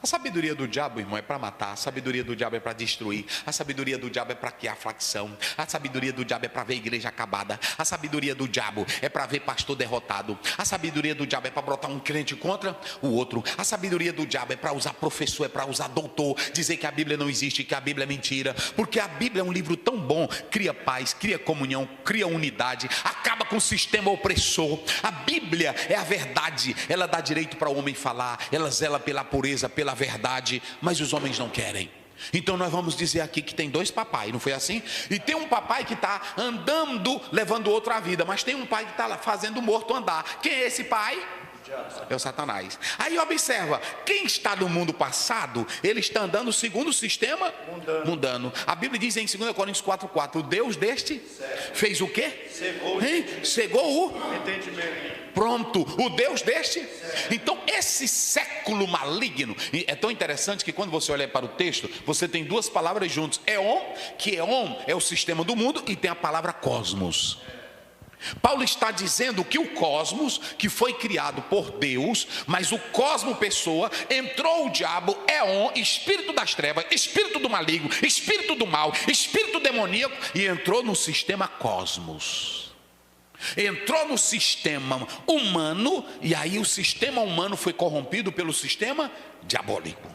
A sabedoria do diabo, irmão, é para matar. A sabedoria do diabo é para destruir. A sabedoria do diabo é para criar facção. A sabedoria do diabo é para ver a igreja acabada. A sabedoria do diabo é para ver pastor derrotado. A sabedoria do diabo é para brotar um crente contra o outro. A sabedoria do diabo é para usar professor, é para usar doutor, dizer que a Bíblia não existe, que a Bíblia é mentira. Porque a Bíblia é um livro tão bom, cria paz, cria comunhão, cria unidade, acaba com o sistema opressor. A Bíblia é a verdade, ela dá direito para o homem falar, ela zela pela pureza, pela verdade, mas os homens não querem. Então nós vamos dizer aqui que tem dois papais, não foi assim? E tem um papai que está andando, levando outro à vida, mas tem um pai que está fazendo o morto andar. Quem é esse pai? É o Satanás. Aí observa, quem está no mundo passado, ele está andando segundo o sistema mundano. A Bíblia diz em 2 Coríntios 4:4, o Deus deste fez o quê? Cegou o entendimento. Pronto, o Deus deste. Então esse século maligno, é tão interessante que quando você olha para o texto, você tem duas palavras juntas, Eon, que Eon é o sistema do mundo, e tem a palavra cosmos. Paulo está dizendo que o cosmos, que foi criado por Deus, mas o cosmo pessoa, entrou o diabo, Eon, espírito das trevas, espírito do maligno, espírito do mal, espírito demoníaco, e entrou no sistema cosmos. Entrou no sistema humano, e aí o sistema humano foi corrompido pelo sistema diabólico.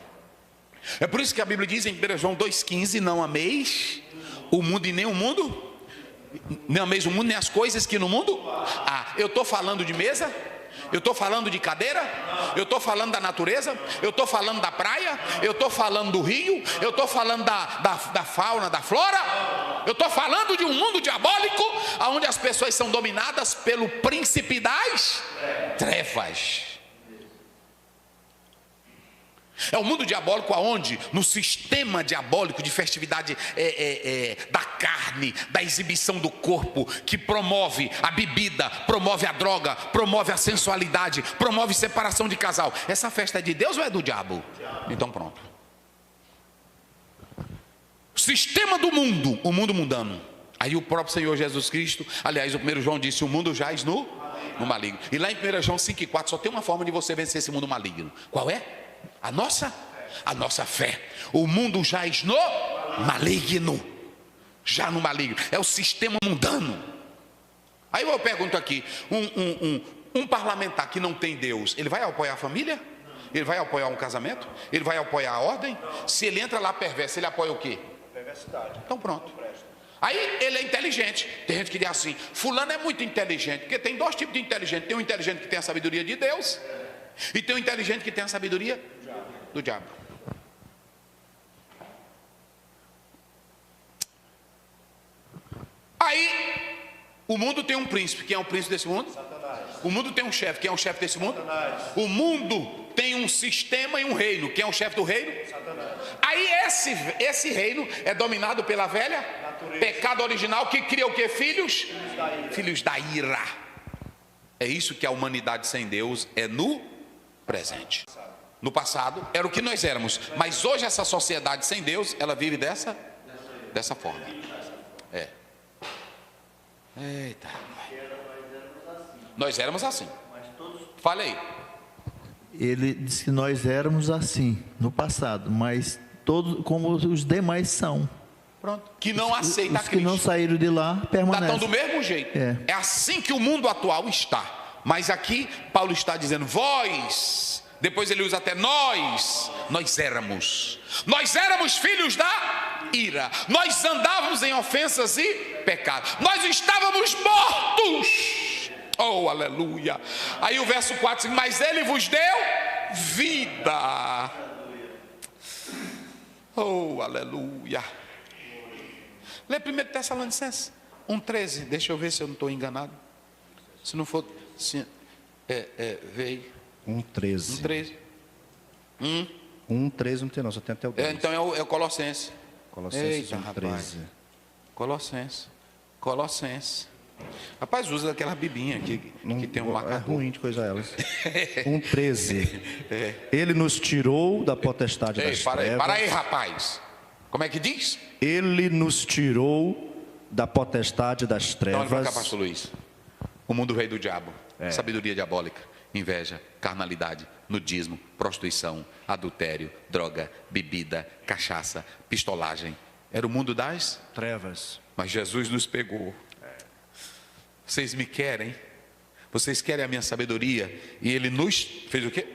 É por isso que a Bíblia diz em 1 João 2,15, não ameis o mundo e nem o mundo. Não ameis o mundo nem as coisas que no mundo. Eu estou falando de mesa? Eu estou falando de cadeira? Eu estou falando da natureza? Eu estou falando da praia? Eu estou falando do rio? Eu estou falando da fauna, da flora? Eu estou falando de um mundo diabólico, onde as pessoas são dominadas pelo príncipe das trevas. É o mundo diabólico aonde? No sistema diabólico de festividade da carne, da exibição do corpo, que promove a bebida, promove a droga, promove a sensualidade, promove separação de casal. Essa festa é de Deus ou é do diabo? Então pronto. Sistema do mundo, o mundo mundano. Aí o próprio Senhor Jesus Cristo, aliás, o 1 João disse, o mundo jaz no maligno. E lá em 1 João 5,4 só tem uma forma de você vencer esse mundo maligno. Qual é? A nossa fé. O mundo jaz no maligno. Já no maligno. É o sistema mundano. Aí eu pergunto aqui, um parlamentar que não tem Deus, ele vai apoiar a família? Ele vai apoiar um casamento? Ele vai apoiar a ordem? Se ele entra lá perverso, ele apoia o quê? Perversidade. Então pronto. Aí ele é inteligente. Tem gente que diz assim, fulano é muito inteligente, porque tem dois tipos de inteligente. Tem um inteligente que tem a sabedoria de Deus, e tem um inteligente que tem a sabedoria do diabo. Aí o mundo tem um príncipe. Quem é o príncipe desse mundo? Satanás. O mundo tem um chefe. Quem é o chefe desse mundo? Satanás. O mundo tem um sistema e um reino. Quem é o chefe do reino? Satanás. Aí esse reino é dominado pela velha natureza. Pecado original, que cria o que? Filhos da ira. É isso que a humanidade sem Deus é no presente. No passado era o que nós éramos, mas hoje essa sociedade sem Deus, ela vive dessa forma. Eita. Nós éramos assim. Fala aí. Ele disse que nós éramos assim no passado, mas todos como os demais são. Pronto. Que não aceita a Cristo. Que não saíram de lá permanecem. Estão do mesmo jeito. É assim que o mundo atual está. Mas aqui Paulo está dizendo vós. Depois ele usa até nós éramos filhos da ira, nós andávamos em ofensas e pecados, nós estávamos mortos, oh aleluia. Aí o verso 4 diz, mas ele vos deu vida, oh aleluia. Lê 1 Tessalonicenses 1,13, deixa eu ver se eu não estou enganado, se não for... Veio. 1,13. 1,13. 1,13 não tem não, só tem até o 10. Então é o Colossenses. Colossenses Eita, 1,13. Colossenses. Rapaz, usa aquela bibinha aqui que tem um É marcador. ruim de coisa elas. 1,13. Ele nos tirou da potestade Ei, das para trevas. aí, rapaz. Como é que diz? Ele nos tirou da potestade das Então, olha para cá, trevas. pastor Luiz. O mundo veio do diabo. Sabedoria diabólica, inveja, carnalidade, nudismo, prostituição, adultério, droga, bebida, cachaça, pistolagem. Era o mundo das... Trevas. Mas Jesus nos pegou. Vocês me querem? Vocês querem a minha sabedoria? E Ele nos fez o quê?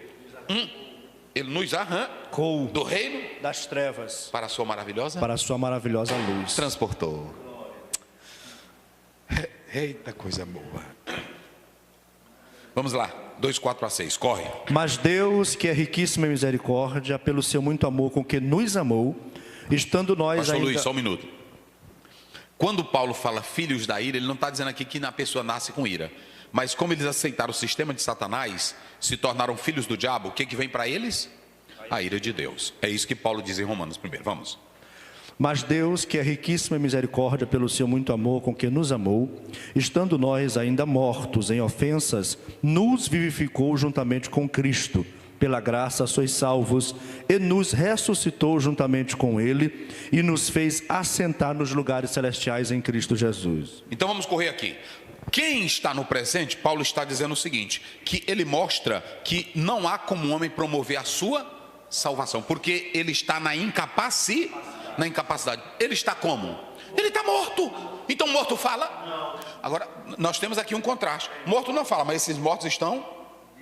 Ele nos arrancou do reino Das trevas. para a sua maravilhosa... Para a sua maravilhosa luz. Transportou. Eita, coisa boa. Vamos lá, 2:4-6, corre. Mas Deus, que é riquíssimo em misericórdia, pelo seu muito amor com que nos amou, estando nós Pastor ainda... Luiz, só um minuto. Quando Paulo fala filhos da ira, ele não está dizendo aqui que a pessoa nasce com ira. Mas como eles aceitaram o sistema de Satanás, se tornaram filhos do diabo, o que vem para eles? A ira de Deus. É isso que Paulo diz em Romanos primeiro. Vamos. Mas Deus, que é riquíssimo em misericórdia pelo seu muito amor com que nos amou, estando nós ainda mortos em ofensas, nos vivificou juntamente com Cristo. Pela graça sois salvos, e nos ressuscitou juntamente com Ele, e nos fez assentar nos lugares celestiais em Cristo Jesus. Então vamos correr aqui. Quem está no presente, Paulo está dizendo o seguinte, que ele mostra que não há como um homem promover a sua salvação, porque ele está na incapacidade. Ele está como? Ele está morto. Então morto fala? Agora, nós temos aqui um contraste. Morto não fala, mas esses mortos estão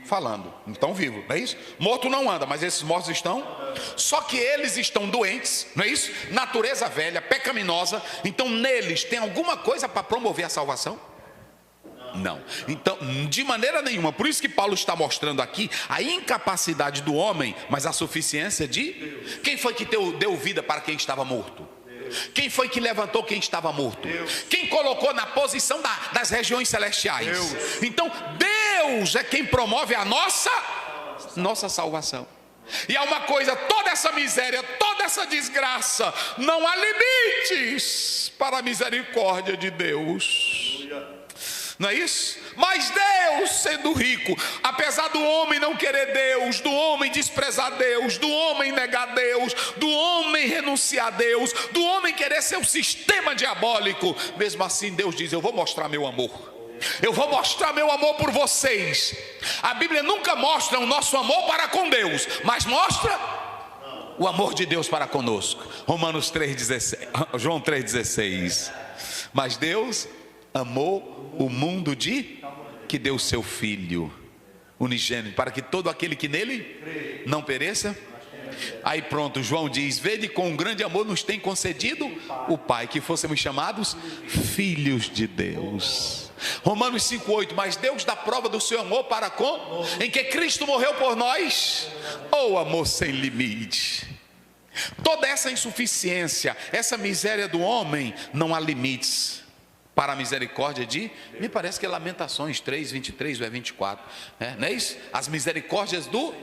falando, estão vivos, não é isso? Morto não anda, mas esses mortos estão. Só que eles estão doentes, não é isso? Natureza velha, pecaminosa. Então neles tem alguma coisa para promover a salvação? Não. Então, de maneira nenhuma. Por isso que Paulo está mostrando aqui a incapacidade do homem, mas a suficiência de Deus. Quem foi que deu vida para quem estava morto? Deus. Quem foi que levantou quem estava morto? Deus. Quem colocou na posição das regiões celestiais? Deus. Então, Deus é quem promove a nossa salvação. E há uma coisa, toda essa miséria, toda essa desgraça, não há limites para a misericórdia de Deus. Não é isso? Mas Deus, sendo rico, apesar do homem não querer Deus, do homem desprezar Deus, do homem negar Deus, do homem renunciar a Deus, do homem querer ser um sistema diabólico, mesmo assim Deus diz: eu vou mostrar meu amor. Eu vou mostrar meu amor por vocês. A Bíblia nunca mostra o nosso amor para com Deus, mas mostra o amor de Deus para conosco. Romanos 3,16, João 3,16. Mas Deus amou o mundo que deu o seu Filho unigênito, para que todo aquele que nele não pereça. Aí pronto, João diz: vede com um grande amor nos tem concedido o Pai, que fôssemos chamados filhos de Deus. Romanos 5,8. Mas Deus dá prova do seu amor para com, em que Cristo morreu por nós. Oh, amor sem limite. Toda essa insuficiência, essa miséria do homem, não há limites para a misericórdia de, me parece que é Lamentações 3:23 ou é 24, não é isso? As misericórdias do...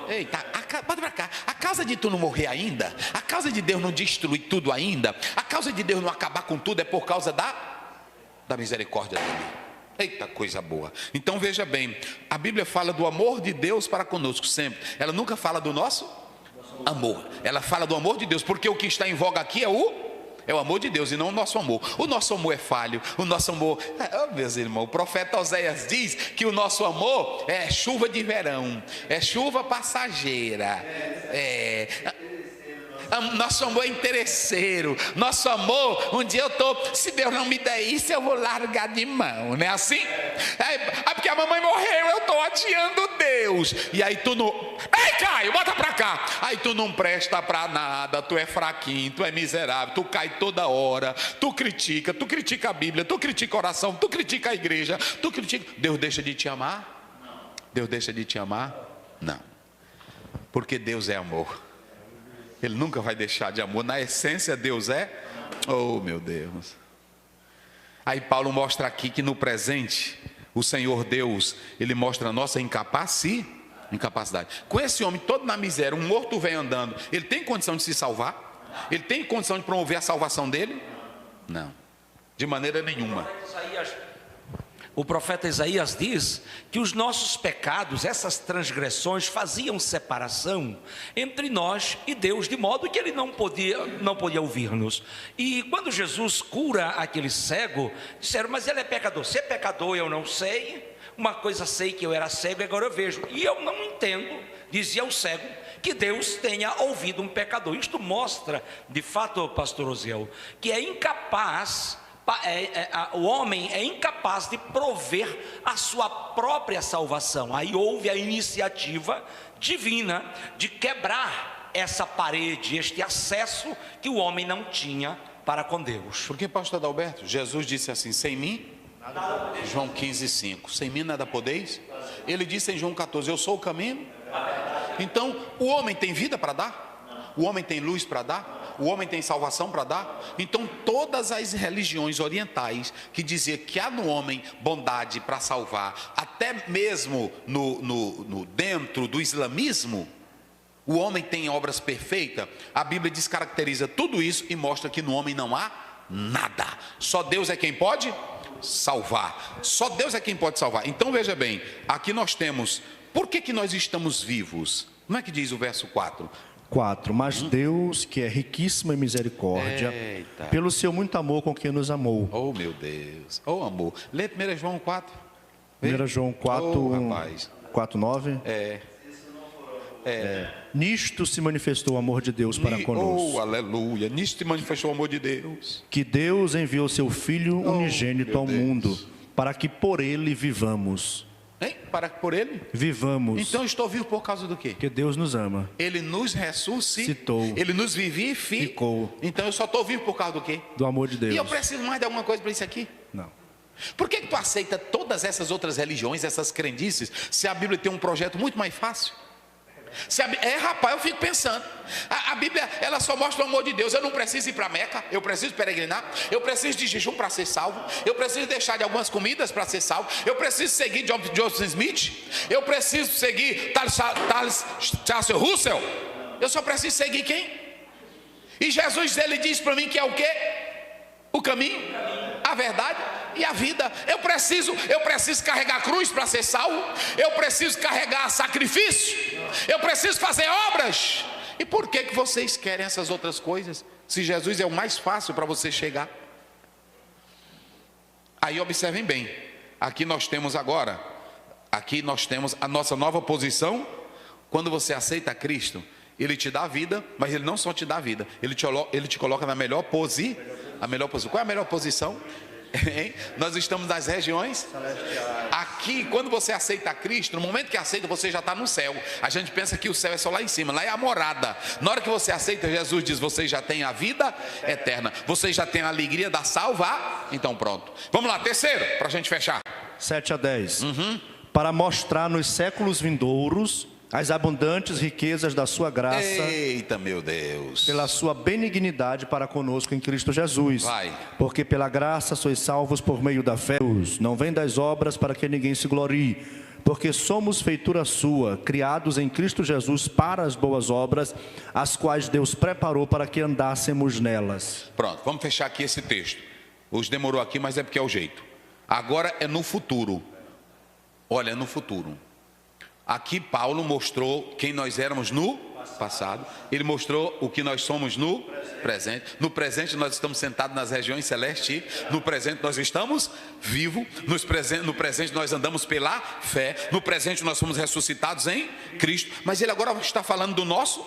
Eita, pode pra cá. A causa de tu não morrer ainda, a causa de Deus não destruir tudo ainda, a causa de Deus não acabar com tudo, é por causa da misericórdia dele. Eita, coisa boa. Então veja bem, a Bíblia fala do amor de Deus para conosco sempre. Ela nunca fala do nosso amor, ela fala do amor de Deus, porque o que está em voga aqui é o amor de Deus e não o nosso amor. O nosso amor é falho, o nosso amor... meus irmãos, o profeta Oséias diz que o nosso amor é chuva de verão, é chuva passageira, nosso amor é interesseiro, nosso amor, um dia eu estou, se Deus não me der isso, eu vou largar de mão, não é assim? Porque a mamãe morreu, eu estou adiando Deus, e aí tu não... Ei, Caio, bota pra cá. Aí tu não presta pra nada, tu é fraquinho, tu é miserável, tu cai toda hora, tu critica a Bíblia, tu critica a oração, tu critica a igreja, tu critica... Deus deixa de te amar? Não. Deus deixa de te amar? Não. Porque Deus é amor. Ele nunca vai deixar de amor. Na essência Deus é... Oh, meu Deus. Aí Paulo mostra aqui que no presente o Senhor Deus, Ele mostra a nossa incapacidade. Com esse homem todo na miséria, um morto vem andando, ele tem condição de se salvar? Ele tem condição de promover a salvação dele? Não, de maneira nenhuma. O profeta Isaías diz que os nossos pecados, essas transgressões, faziam separação entre nós e Deus, de modo que ele não podia ouvir-nos. E quando Jesus cura aquele cego, disseram: mas ele é pecador. Se é pecador, eu não sei. Uma coisa sei, que eu era cego, agora eu vejo. E eu não entendo, dizia o cego, que Deus tenha ouvido um pecador. Isto mostra, de fato, pastor Osiel, que é incapaz... o homem é incapaz de prover a sua própria salvação. Aí houve a iniciativa divina de quebrar essa parede, este acesso que o homem não tinha para com Deus. Porque, pastor Adalberto, Jesus disse assim: sem mim, João 15:5, sem mim nada podeis. Ele disse em João 14: eu sou o caminho. Então, o homem tem vida para dar? O homem tem luz para dar? O homem tem salvação para dar? Então todas as religiões orientais que diziam que há no homem bondade para salvar, até mesmo dentro do islamismo, o homem tem obras perfeitas, a Bíblia descaracteriza tudo isso e mostra que no homem não há nada. Só Deus é quem pode salvar. Só Deus é quem pode salvar. Então veja bem, aqui nós temos, por que nós estamos vivos? Não é que diz o verso 4? 4. Mas Deus, que é riquíssimo em misericórdia, pelo seu muito amor com que nos amou. Oh, meu Deus, oh amor. Lê 1 João 4. 1 João 4, 4:9. Nisto se manifestou o amor de Deus para conosco. Oh, aleluia. Nisto se manifestou o amor de Deus. Que Deus enviou seu Filho unigênito ao mundo, para que por ele vivamos. Hein? Para que por ele vivamos. Então eu estou vivo por causa do quê? Porque Deus nos ama. Ele nos ressuscitou. Ele nos vivificou. Então eu só estou vivo por causa do quê? Do amor de Deus. E eu preciso mais de alguma coisa para isso aqui? Não. Por que tu aceita todas essas outras religiões, essas crendices, se a Bíblia tem um projeto muito mais fácil? Rapaz, eu fico pensando, a Bíblia, ela só mostra o amor de Deus. Eu não preciso ir para Meca, eu preciso peregrinar, eu preciso de jejum para ser salvo, eu preciso deixar de algumas comidas para ser salvo, eu preciso seguir Joseph Smith, eu preciso seguir Charles Russell, eu só preciso seguir quem? E Jesus, ele diz para mim que é o quê? O caminho, a verdade e a vida. Eu preciso carregar a cruz para ser salvo, eu preciso carregar sacrifício, eu preciso fazer obras. E por que vocês querem essas outras coisas, se Jesus é o mais fácil para você chegar? Aí observem bem, aqui nós temos agora, aqui nós temos a nossa nova posição. Quando você aceita Cristo, Ele te dá vida, mas Ele não só te dá vida, Ele te coloca na melhor posição. A melhor posição. Qual é a melhor posição? Nós estamos nas regiões aqui. Quando você aceita Cristo, no momento que aceita, você já está no céu. A gente pensa que o céu é só lá em cima, lá é a morada. Na hora que você aceita, Jesus diz: você já tem a vida eterna, você já tem a alegria da salva. Então pronto, vamos lá, terceiro, para a gente fechar. 7-10. Para mostrar nos séculos vindouros as abundantes riquezas da sua graça. Eita, meu Deus. Pela sua benignidade para conosco em Cristo Jesus. Vai. Porque pela graça sois salvos por meio da fé. Não vem das obras para que ninguém se glorie. Porque somos feitura sua, criados em Cristo Jesus para as boas obras, as quais Deus preparou para que andássemos nelas. Pronto, vamos fechar aqui esse texto. Hoje demorou aqui, mas é porque é o jeito. Agora é no futuro. Olha, é no futuro. Aqui Paulo mostrou quem nós éramos no passado. Ele mostrou o que nós somos no presente. No presente nós estamos sentados nas regiões celestes. No presente nós estamos vivos. No presente nós andamos pela fé. No presente nós somos ressuscitados em Cristo. Mas ele agora está falando do nosso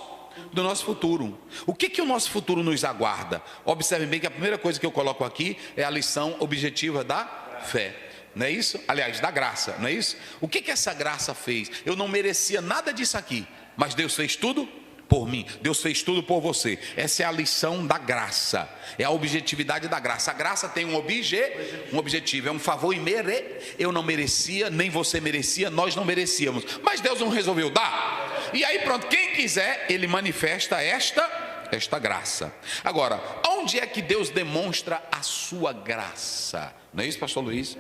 futuro. O que o nosso futuro nos aguarda? Observem bem que a primeira coisa que eu coloco aqui é a lição objetiva da fé. Não é isso? Aliás, da graça, não é isso? O que essa graça fez? Eu não merecia nada disso aqui, mas Deus fez tudo por mim, Deus fez tudo por você. Essa é a lição da graça, é a objetividade da graça. A graça tem um objetivo, é um favor eu não merecia, nem você merecia, nós não merecíamos, mas Deus não resolveu dar. E aí pronto, quem quiser, Ele manifesta esta graça. Agora, onde é que Deus demonstra a sua graça? Não é isso, pastor Luiz?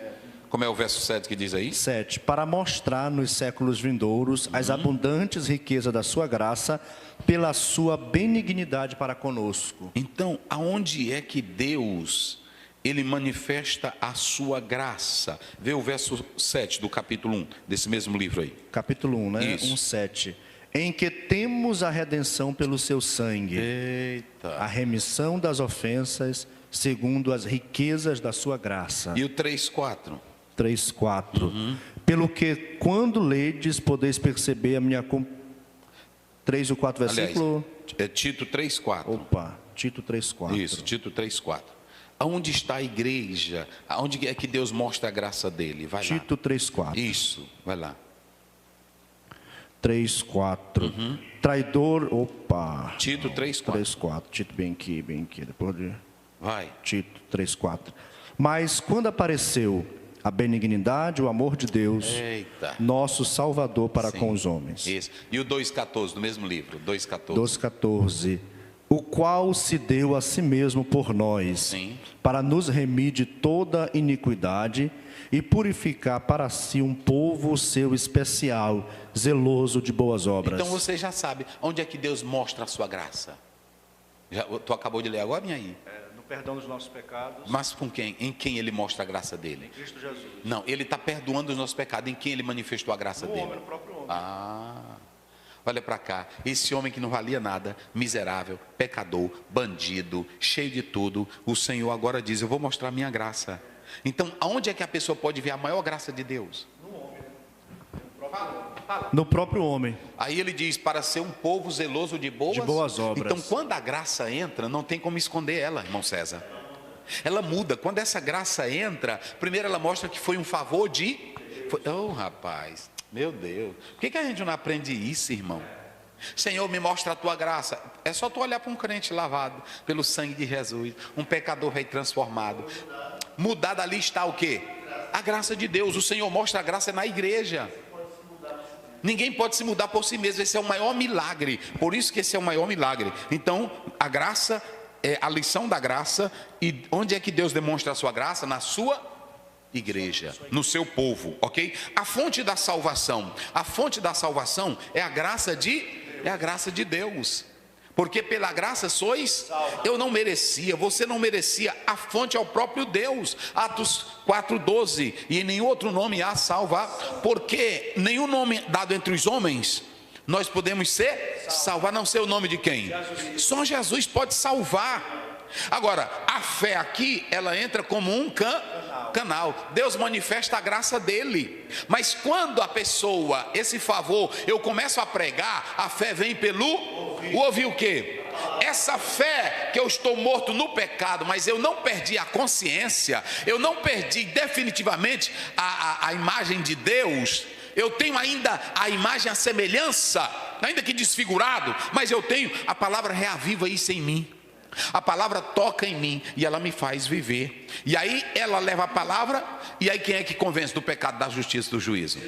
Como é o verso 7 que diz aí? 7. Para mostrar nos séculos vindouros as abundantes riquezas da sua graça, pela sua benignidade para conosco. Então, aonde é que Deus, ele manifesta a sua graça? Vê o verso 7 do capítulo 1, desse mesmo livro aí. Capítulo 1, né? Isso. 1:7. Em que temos a redenção pelo seu sangue, Eita. a remissão das ofensas, segundo as riquezas da sua graça. E o 3:4? 3:4. Pelo que, quando ledes, podeis perceber a minha... 3 e o 4 versículo... Aliás, é Tito 3:4. Opa, Tito 3:4. Isso, Tito 3:4. Aonde está a igreja? Aonde é que Deus mostra a graça dele? Vai Tito lá. 3:4. Isso, vai lá. 3:4. Traidor... Opa. Tito 3:4. 3:4. Tito bem aqui, depois de... Vai. Tito 3:4. Mas quando apareceu a benignidade, o amor de Deus, Eita. nosso Salvador para Sim. com os homens. Isso. E o 2:14 do mesmo livro, 2:14. 2:14. O qual se deu a si mesmo por nós, Sim. para nos remir de toda iniquidade e purificar para si um povo seu especial, zeloso de boas obras. Então você já sabe onde é que Deus mostra a sua graça. Tu acabou de ler agora, minha aí? No perdão dos nossos pecados, Mas com quem? Em quem ele mostra a graça dele? Cristo Jesus. Não, ele está perdoando os nossos pecados. Em quem ele manifestou a graça O dele? homem, o próprio homem. Ah, olha para cá. Esse homem que não valia nada, miserável, pecador, bandido, cheio de tudo. O Senhor agora diz: eu vou mostrar a minha graça. Então, aonde é que a pessoa pode ver a maior graça de Deus? No próprio homem. Aí ele diz: para ser um povo zeloso de boas obras. Então, quando a graça entra, não tem como esconder ela, irmão César. Ela muda. Quando essa graça entra, primeiro ela mostra que foi um favor de... Oh, rapaz, meu Deus. Por que a gente não aprende isso, irmão? Senhor, me mostra a tua graça. É só tu olhar para um crente lavado pelo sangue de Jesus, um pecador rei transformado. Mudado ali está o quê? A graça de Deus. O Senhor mostra a graça na igreja. Ninguém pode se mudar por si mesmo. Esse é o maior milagre. Por isso que esse é o maior milagre. Então, a graça é a lição da graça. E onde é que Deus demonstra a sua graça? Na sua igreja, no seu povo, ok? A fonte da salvação. A fonte da salvação é a graça de Deus. Porque pela graça sois, eu não merecia, você não merecia, a fonte é o próprio Deus. Atos 4:12, e em nenhum outro nome há salvar, porque nenhum nome dado entre os homens, nós podemos ser salvar, não sei o nome de quem? Só Jesus pode salvar. Agora, a fé aqui, ela entra como um canal. Deus manifesta a graça dele. Mas quando a pessoa, esse favor, eu começo a pregar, a fé vem pelo ouvir o quê? Essa fé que eu estou morto no pecado, mas eu não perdi a consciência, eu não perdi definitivamente a imagem de Deus. Eu tenho ainda a imagem, a semelhança, ainda que desfigurado, mas eu tenho, a palavra reaviva isso em mim. A palavra toca em mim e ela me faz viver. E aí ela leva a palavra. E aí quem é que convence do pecado, da justiça, do juízo?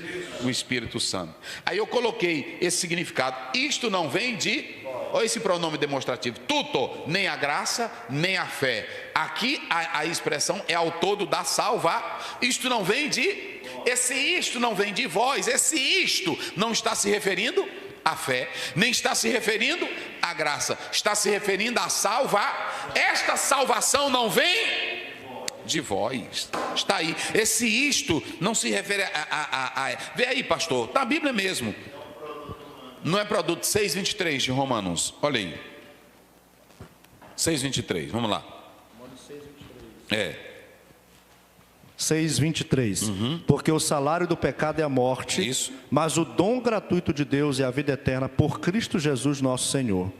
O Espírito Santo. Aí eu coloquei esse significado. Isto não vem de... Olha esse pronome demonstrativo. Tudo, nem a graça, nem a fé. Aqui a expressão é ao todo da salvar. Isto não vem de... Esse isto não vem de vós. Esse isto não está se referindo a fé, nem está se referindo à graça, está se referindo a salvar. Esta salvação não vem de vós, está aí. Esse isto não se refere a vê aí, pastor, está na Bíblia mesmo, não é produto. 6:23 de Romanos, olha aí, 6:23, vamos lá. 6:23. Porque o salário do pecado é a morte. Isso. Mas o dom gratuito de Deus é a vida eterna por Cristo Jesus nosso Senhor.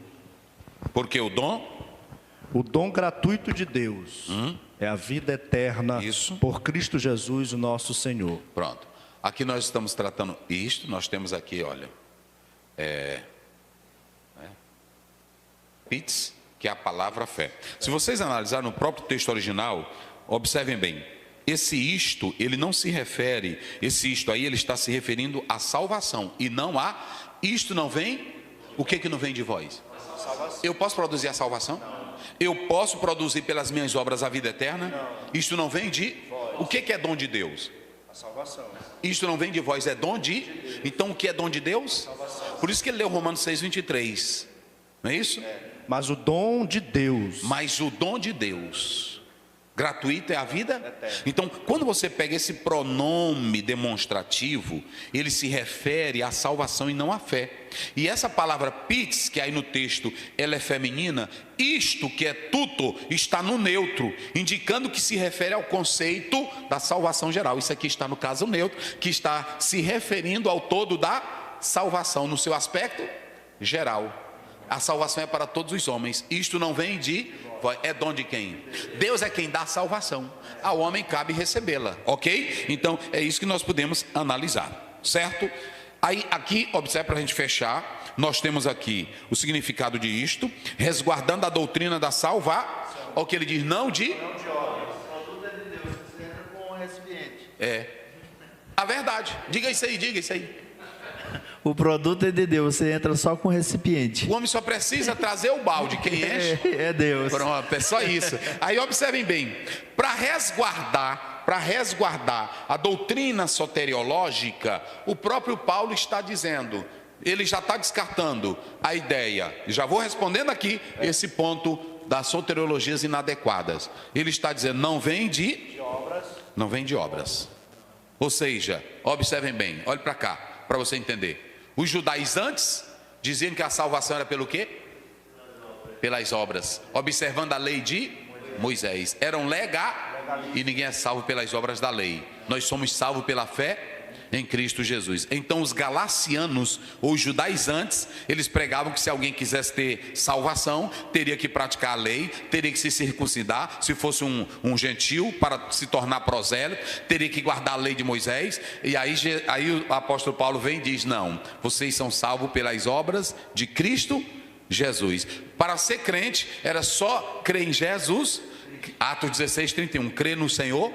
Porque o dom gratuito de Deus é a vida eterna. Isso. Por Cristo Jesus o nosso Senhor. Pronto, aqui nós estamos tratando isto. Nós temos aqui, olha, pits, que é a palavra fé. Se vocês analisarem no próprio texto original, observem bem. Esse isto, ele não se refere, esse isto aí, ele está se referindo à salvação e não a, isto não vem, o que não vem de vós? Eu posso produzir a salvação? Eu posso produzir pelas minhas obras a vida eterna? Isto não vem de, o que é dom de Deus? A salvação. Isto não vem de vós, é dom de... Então o que é dom de Deus? Salvação. Por isso que ele leu Romanos 6:23. Não é isso? Mas o dom de Deus. Mas o dom de Deus gratuito é a vida. Então, quando você pega esse pronome demonstrativo, ele se refere à salvação e não à fé. E essa palavra pits, que aí no texto ela é feminina, isto que é tuto, está no neutro, indicando que se refere ao conceito da salvação geral. Isso aqui está no caso neutro, que está se referindo ao todo da salvação, no seu aspecto geral. A salvação é para todos os homens. Isto não vem de... É dom de quem? Deus é quem dá a salvação. Ao homem cabe recebê-la, ok? Então é isso que nós podemos analisar, certo? Aí aqui, observe para a gente fechar, nós temos aqui o significado de isto, resguardando a doutrina da salvação. Olha o que ele diz, não de... Não de obras. O produto é de Deus, você entra com um recipiente. É. A verdade. Diga isso aí, diga isso aí. O produto é de Deus, você entra só com recipiente. O homem só precisa trazer o balde, quem enche? É Deus. Pronto, é só isso. Aí observem bem, para resguardar a doutrina soteriológica, o próprio Paulo está dizendo, ele já está descartando a ideia, já vou respondendo aqui esse ponto das soteriologias inadequadas. Ele está dizendo, não vem de obras. Ou seja, observem bem, olhe para cá, para você entender. Os judaizantes diziam que a salvação era pelo quê? Pelas obras, observando a lei de Moisés. Eram e ninguém é salvo pelas obras da lei. Nós somos salvos pela fé em Cristo Jesus. Então os galacianos, ou os judaizantes, eles pregavam que se alguém quisesse ter salvação, teria que praticar a lei, teria que se circuncidar, se fosse um gentil, para se tornar prosélito, teria que guardar a lei de Moisés. E aí o apóstolo Paulo vem e diz, não, vocês são salvos pelas obras de Cristo Jesus. Para ser crente, era só crer em Jesus. Atos 16:31, crê no Senhor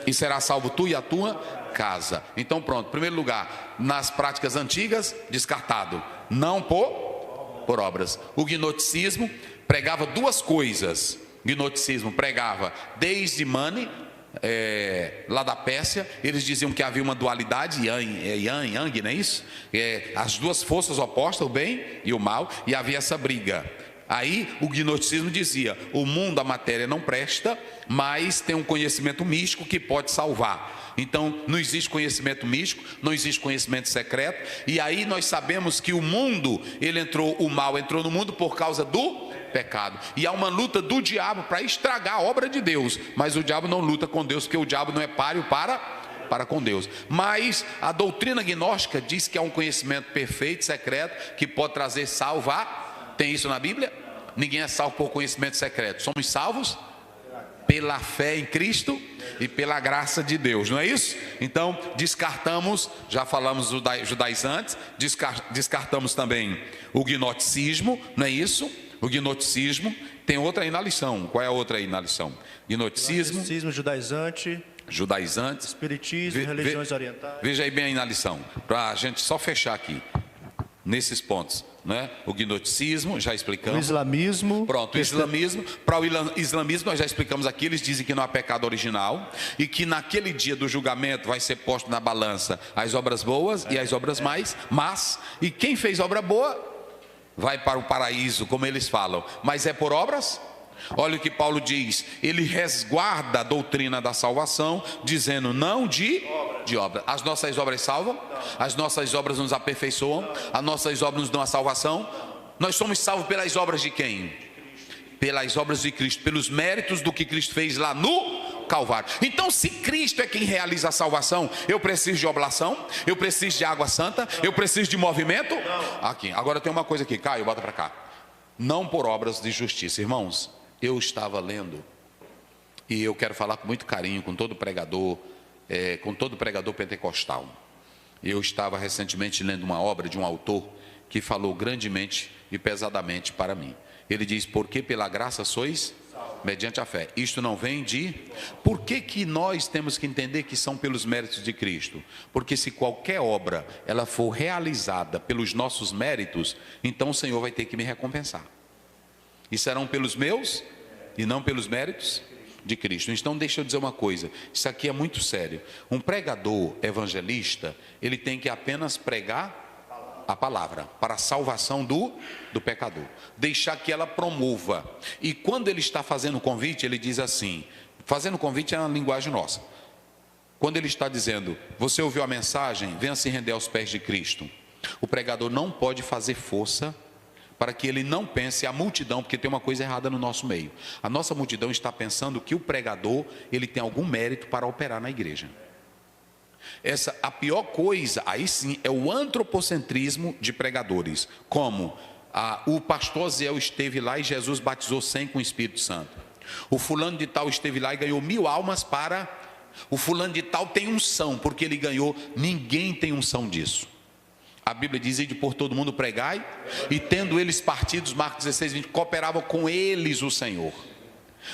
e será salvo tu e a tua casa. Então pronto, em primeiro lugar, nas práticas antigas, descartado, não por obras. O gnosticismo pregava duas coisas. O gnosticismo pregava desde Mani, lá da Pérsia, eles diziam que havia uma dualidade, yang, não é isso? As duas forças opostas, o bem e o mal, e havia essa briga. Aí o gnosticismo dizia, o mundo, a matéria não presta, mas tem um conhecimento místico que pode salvar. Então não existe conhecimento místico, não existe conhecimento secreto. E aí nós sabemos que o mundo, o mal entrou no mundo por causa do pecado. E há uma luta do diabo para estragar a obra de Deus. Mas o diabo não luta com Deus, porque o diabo não é páreo para com Deus. Mas a doutrina gnóstica diz que há um conhecimento perfeito, secreto, que pode trazer salvar. Tem isso na Bíblia? Ninguém é salvo por conhecimento secreto. Somos salvos pela fé em Cristo e pela graça de Deus, não é isso? Então descartamos, já falamos dos judaizantes, descartamos também o gnosticismo, não é isso? O gnosticismo. Tem outra aí na lição. Qual é a outra aí na lição? Gnosticismo, judaizantes, espiritismo, religiões orientais. Veja aí bem aí na lição, para a gente só fechar aqui nesses pontos, né? O gnosticismo, já explicamos. O islamismo. Pronto, o islamismo. Para o islamismo nós já explicamos aqui, eles dizem que não há pecado original e que naquele dia do julgamento vai ser posto na balança as obras boas e as obras más, e quem fez obra boa vai para o paraíso, como eles falam, mas é por obras? Olha o que Paulo diz, ele resguarda a doutrina da salvação, dizendo não de obra. As nossas obras salvam? As nossas obras nos aperfeiçoam? As nossas obras nos dão a salvação? Nós somos salvos pelas obras de quem? Pelas obras de Cristo, pelos méritos do que Cristo fez lá no Calvário. Então, se Cristo é quem realiza a salvação, eu preciso de oblação, eu preciso de água santa, eu preciso de movimento? Aqui, agora tem uma coisa aqui, Caio, bota para cá. Não por obras de justiça, irmãos. Eu estava lendo, e eu quero falar com muito carinho com todo pregador pentecostal. Eu estava recentemente lendo uma obra de um autor que falou grandemente e pesadamente para mim. Ele diz, porque pela graça sois mediante a fé. Isto não vem de... Por que nós temos que entender que são pelos méritos de Cristo? Porque se qualquer obra ela for realizada pelos nossos méritos, então o Senhor vai ter que me recompensar. E serão pelos meus e não pelos méritos de Cristo. Então deixa eu dizer uma coisa, isso aqui é muito sério. Um pregador evangelista, ele tem que apenas pregar a palavra para a salvação do pecador, deixar que ela promova. E quando ele está fazendo o convite, ele diz assim, fazendo o convite é uma linguagem nossa. Quando ele está dizendo, você ouviu a mensagem, venha se render aos pés de Cristo. O pregador não pode fazer força para que ele não pense a multidão, porque tem uma coisa errada no nosso meio. A nossa multidão está pensando que o pregador, ele tem algum mérito para operar na igreja. A pior coisa, aí sim, é o antropocentrismo de pregadores. Como o pastor Zéu esteve lá e Jesus batizou 100 com o Espírito Santo. O fulano de tal esteve lá e ganhou 1000 almas para... O fulano de tal tem unção, porque ele ganhou. Ninguém tem unção disso. A Bíblia diz, ide por todo mundo pregai, e tendo eles partidos, Marcos 16, 20, cooperavam com eles o Senhor.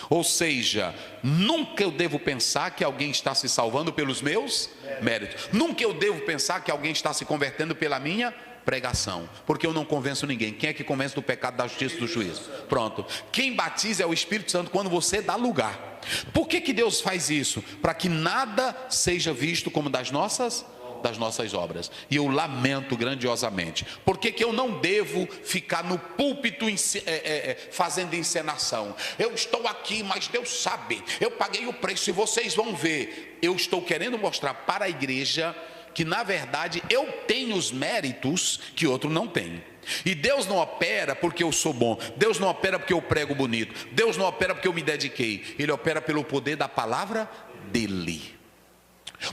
Ou seja, nunca eu devo pensar que alguém está se salvando pelos meus méritos. Nunca eu devo pensar que alguém está se convertendo pela minha pregação, porque eu não convenço ninguém. Quem é que convence do pecado, da justiça e do juízo? Pronto. Quem batiza é o Espírito Santo quando você dá lugar. Por que Deus faz isso? Para que nada seja visto como das nossas obras. E eu lamento grandiosamente. Por que eu não devo ficar no púlpito fazendo encenação? Eu estou aqui, mas Deus sabe, eu paguei o preço e vocês vão ver. Eu estou querendo mostrar para a igreja que na verdade eu tenho os méritos que outro não tem. E Deus não opera porque eu sou bom, Deus não opera porque eu prego bonito, Deus não opera porque eu me dediquei. Ele opera pelo poder da palavra dele.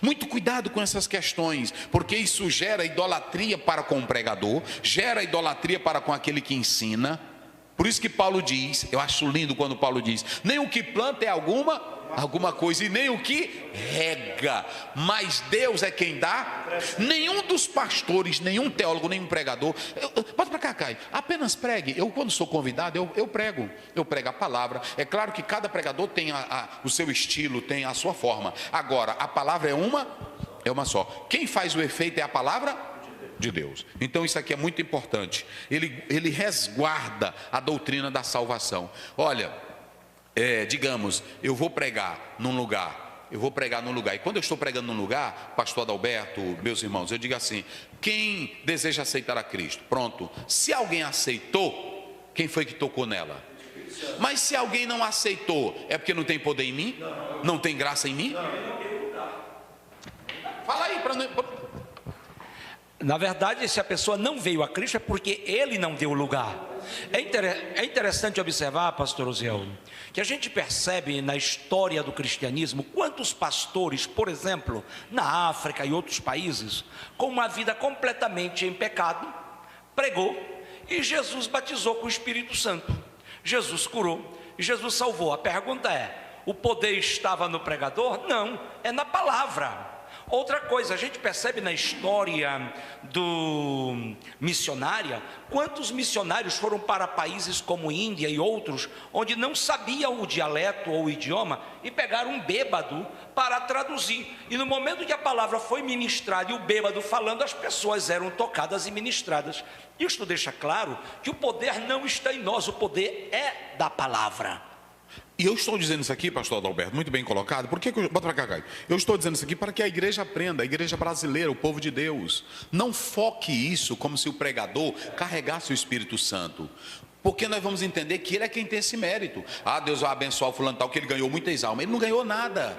Muito cuidado com essas questões, porque isso gera idolatria para com o pregador, gera idolatria para com aquele que ensina. Por isso que Paulo diz, eu acho lindo quando Paulo diz, nem o que planta é alguma coisa, e nem o que rega, mas Deus é quem dá. Nenhum dos pastores, nenhum teólogo, nenhum pregador, bota para cá, Caio, apenas pregue. Eu quando sou convidado, eu prego a palavra. É claro que cada pregador tem o seu estilo, tem a sua forma. Agora, a palavra é uma só. Quem faz o efeito é a palavra de Deus. Então isso aqui é muito importante. Ele resguarda a doutrina da salvação. Olha, digamos, eu vou pregar num lugar, e quando eu estou pregando num lugar, pastor Adalberto, meus irmãos, eu digo assim, quem deseja aceitar a Cristo? Pronto, se alguém aceitou, quem foi que tocou nela? Mas se alguém não aceitou, é porque não tem poder em mim? Não tem graça em mim? Fala aí para não... Na verdade, se a pessoa não veio a Cristo é porque ele não deu lugar. É interessante observar, pastor Osiel, que a gente percebe na história do cristianismo quantos pastores, por exemplo, na África e outros países, com uma vida completamente em pecado, pregou e Jesus batizou com o Espírito Santo. Jesus curou, Jesus salvou. A pergunta é, o poder estava no pregador? Não, é na palavra. Outra coisa, a gente percebe na história missionária, quantos missionários foram para países como Índia e outros, onde não sabiam o dialeto ou o idioma, e pegaram um bêbado para traduzir. E no momento que a palavra foi ministrada e o bêbado falando, as pessoas eram tocadas e ministradas. Isto deixa claro que o poder não está em nós, o poder é da palavra. E eu estou dizendo isso aqui, pastor Adalberto, muito bem colocado. Por que bota para cá, Caio? Eu estou dizendo isso aqui para que a igreja aprenda, a igreja brasileira, o povo de Deus. Não foque isso como se o pregador carregasse o Espírito Santo. Porque nós vamos entender que ele é quem tem esse mérito. Ah, Deus vai abençoar o fulano tal, que ele ganhou muitas almas. Ele não ganhou nada.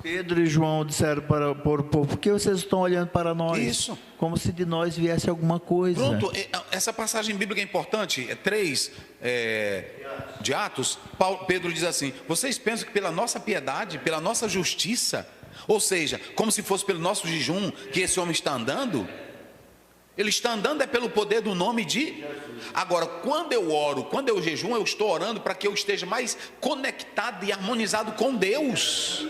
Pedro e João disseram para o povo, por que vocês estão olhando para nós? Isso. Como se de nós viesse alguma coisa. Pronto, essa passagem bíblica é importante, 3 de Atos, Pedro diz assim, vocês pensam que pela nossa piedade, pela nossa justiça, ou seja, como se fosse pelo nosso jejum, que esse homem está andando? Ele está andando é pelo poder do nome de Jesus. Agora, quando eu oro, quando eu jejum, eu estou orando para que eu esteja mais conectado e harmonizado com Deus.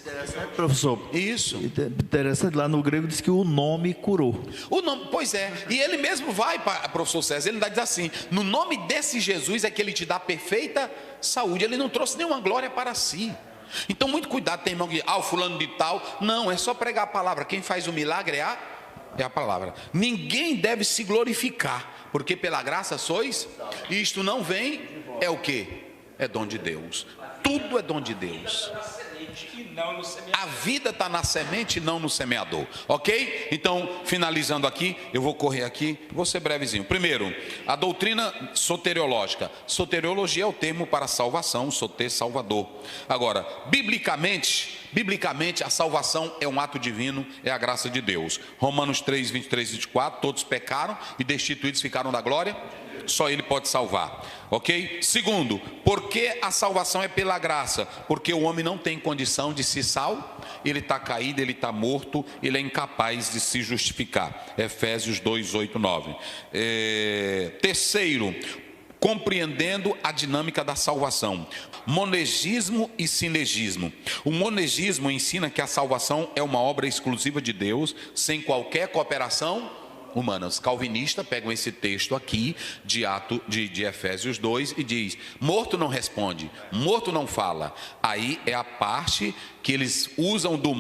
Interessante, professor. Isso. Interessante, lá no grego diz que o nome curou. O nome, pois é. E ele mesmo vai, professor César, ele diz assim, no nome desse Jesus é que ele te dá perfeita saúde. Ele não trouxe nenhuma glória para si. Então, muito cuidado, tem irmão que diz, o fulano de tal. Não, é só pregar a palavra. Quem faz o milagre é a palavra. Ninguém deve se glorificar, porque pela graça sois, e isto não vem, é o quê? é dom de Deus. Tudo é dom de Deus. A vida está na semente e não no semeador, ok? Então, finalizando aqui, eu vou correr aqui, vou ser brevezinho. Primeiro, a doutrina soteriológica. Soteriologia é o termo para salvação, soter, salvador. Agora, biblicamente a salvação é um ato divino, é a graça de Deus. Romanos 3, 23 e 24, todos pecaram e destituídos ficaram da glória. Só Ele pode salvar, ok? Segundo, porque a salvação é pela graça? Porque o homem não tem condição de se salvar, ele está caído, ele está morto, ele é incapaz de se justificar. Efésios 2, 8, 9. Terceiro, compreendendo a dinâmica da salvação. Monegismo e sinegismo. O monegismo ensina que a salvação é uma obra exclusiva de Deus, sem qualquer cooperação humana. Os calvinistas pegam esse texto aqui de Efésios 2 e diz: morto não responde, morto não fala. Aí é a parte que eles usam do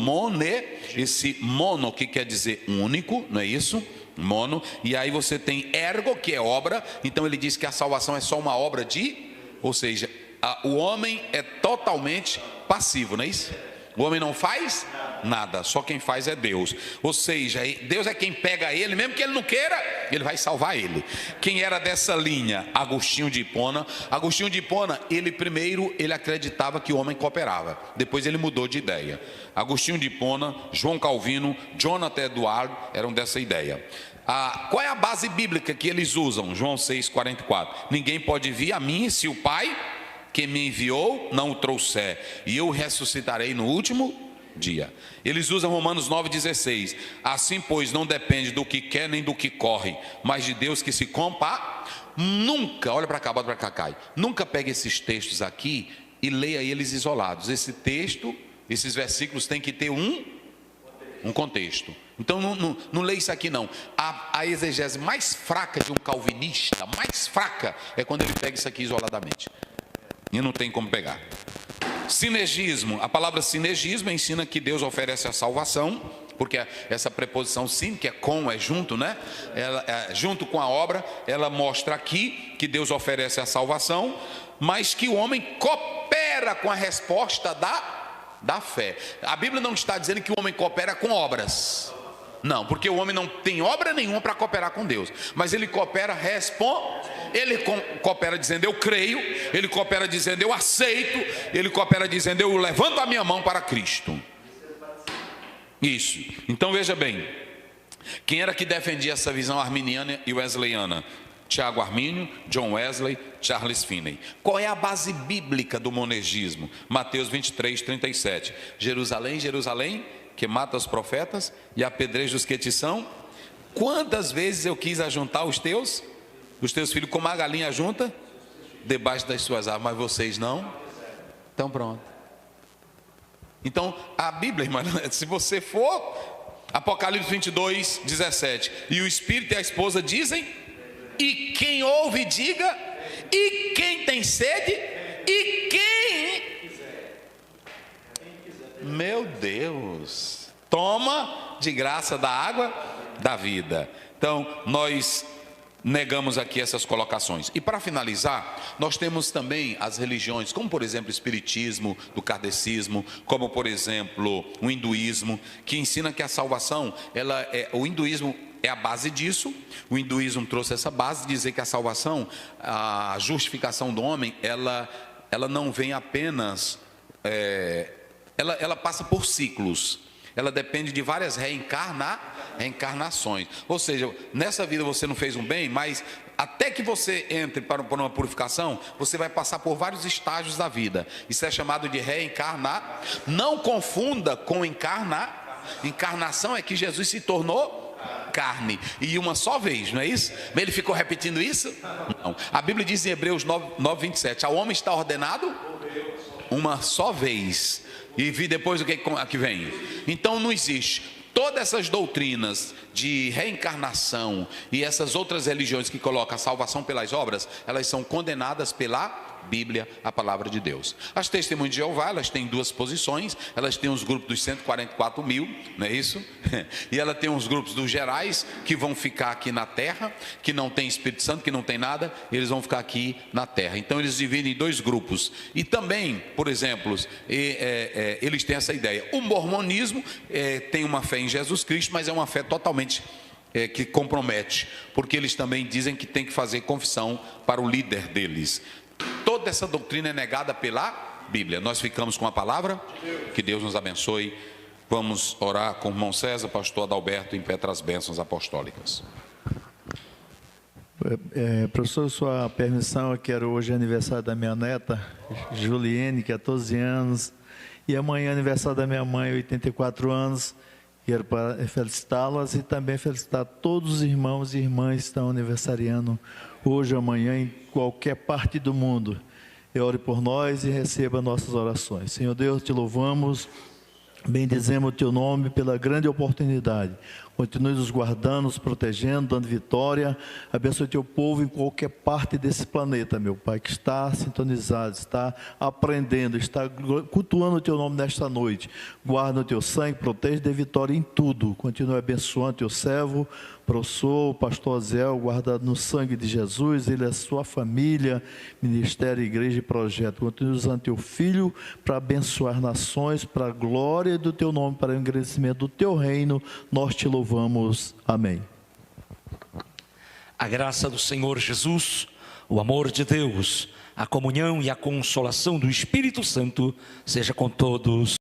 esse mono que quer dizer único, não é isso? Mono. E aí você tem ergo, que é obra. Então ele diz que a salvação é só uma obra ou seja, o homem é totalmente passivo, não é isso? O homem não faz nada, só quem faz é Deus. Ou seja, Deus é quem pega ele, mesmo que ele não queira, ele vai salvar ele. Quem era dessa linha? Agostinho de Hipona. Agostinho de Hipona, ele acreditava que o homem cooperava, depois ele mudou de ideia. Agostinho de Hipona, João Calvino, Jonathan Edwards eram dessa ideia. Qual é a base bíblica que eles usam? João 6,44. Ninguém pode vir a mim se o Pai que me enviou não o trouxer, e eu ressuscitarei no último dia. Eles usam Romanos 9,16. Assim, pois, não depende do que quer nem do que corre, mas de Deus que se Nunca, olha para cá, bota para cá, Caio. Nunca pegue esses textos aqui e leia eles isolados. Esse texto, esses versículos têm que ter um contexto. Então não leia isso aqui não. A exegese mais fraca de um calvinista, mais fraca, é quando ele pega isso aqui isoladamente. E não tem como pegar. Sinergismo. A palavra sinergismo ensina que Deus oferece a salvação, porque essa preposição sim, que é com, é junto, né? Junto com a obra, ela mostra aqui que Deus oferece a salvação, mas que o homem coopera com a resposta da fé. A Bíblia não está dizendo que o homem coopera com obras. Não, porque o homem não tem obra nenhuma para cooperar com Deus, mas ele coopera ele coopera dizendo eu creio, ele coopera dizendo eu aceito, ele coopera dizendo eu levanto a minha mão para Cristo. Isso. Então veja bem, quem era que defendia essa visão arminiana e wesleyana? Tiago Armínio, John Wesley, Charles Finney. Qual é a base bíblica do monergismo? Mateus 23, 37. Jerusalém, Jerusalém, que mata os profetas e apedreja os que te são. Quantas vezes eu quis ajuntar os teus filhos como a galinha junta debaixo das suas árvores, mas vocês não. Então pronto. Então a Bíblia, irmã, se você for Apocalipse 22, 17, e o Espírito e a esposa dizem, e quem ouve diga, e quem tem sede, e quem meu Deus, toma de graça da água da vida. Então nós negamos aqui essas colocações. E para finalizar, nós temos também as religiões, como por exemplo o espiritismo, do kardecismo, como por exemplo o hinduísmo, que ensina que a salvação, o hinduísmo é a base disso. O hinduísmo trouxe essa base de dizer que a salvação, a justificação do homem, ela não vem apenas, ela passa por ciclos. Ela depende de várias reencarnações. Ou seja, nessa vida você não fez um bem, mas até que você entre para uma purificação, você vai passar por vários estágios da vida. Isso é chamado de reencarnar. Não confunda com encarnar. Encarnação é que Jesus se tornou carne, e uma só vez, não é isso? Mas ele ficou repetindo isso? Não. A Bíblia diz em Hebreus 9, 27, ao homem está ordenado uma só vez, e vi depois o que vem. Então não existe. Todas essas doutrinas de reencarnação e essas outras religiões que colocam a salvação pelas obras, elas são condenadas pela Bíblia, a palavra de Deus. As Testemunhas de Jeová, elas têm duas posições, elas têm os grupos dos 144 mil, não é isso? E ela tem os grupos dos gerais, que vão ficar aqui na terra, que não tem Espírito Santo, que não tem nada, eles vão ficar aqui na terra. Então eles dividem em dois grupos. E também, por exemplo, eles têm essa ideia. O mormonismo tem uma fé em Jesus Cristo, mas é uma fé totalmente que compromete, porque eles também dizem que tem que fazer confissão para o líder deles. Toda essa doutrina é negada pela Bíblia. Nós ficamos com a palavra, que Deus nos abençoe. Vamos orar com o irmão César, pastor Adalberto, em pé para as bênçãos apostólicas. Professor, sua permissão, eu quero hoje aniversário da minha neta, Juliene, 14 anos, e amanhã é aniversário da minha mãe, 84 anos. Quero felicitá-las e também felicitar todos os irmãos e irmãs que estão aniversariando hoje ou amanhã em qualquer parte do mundo. Ore por nós e receba nossas orações. Senhor Deus, te louvamos, bendizemos o teu nome pela grande oportunidade. Continue nos guardando, nos protegendo, dando vitória. Abençoe teu povo em qualquer parte desse planeta, meu Pai, que está sintonizado, está aprendendo, está cultuando o teu nome nesta noite. Guarda o teu sangue, protege, dê vitória em tudo. Continue abençoando teu servo, professor, o pastor Azel, guardado no sangue de Jesus, ele é a sua família, ministério, igreja e projeto. Continue usando teu filho para abençoar nações, para a glória do teu nome, para o engrandecimento do teu reino. Nós te louvamos. Amém. A graça do Senhor Jesus, o amor de Deus, a comunhão e a consolação do Espírito Santo seja com todos.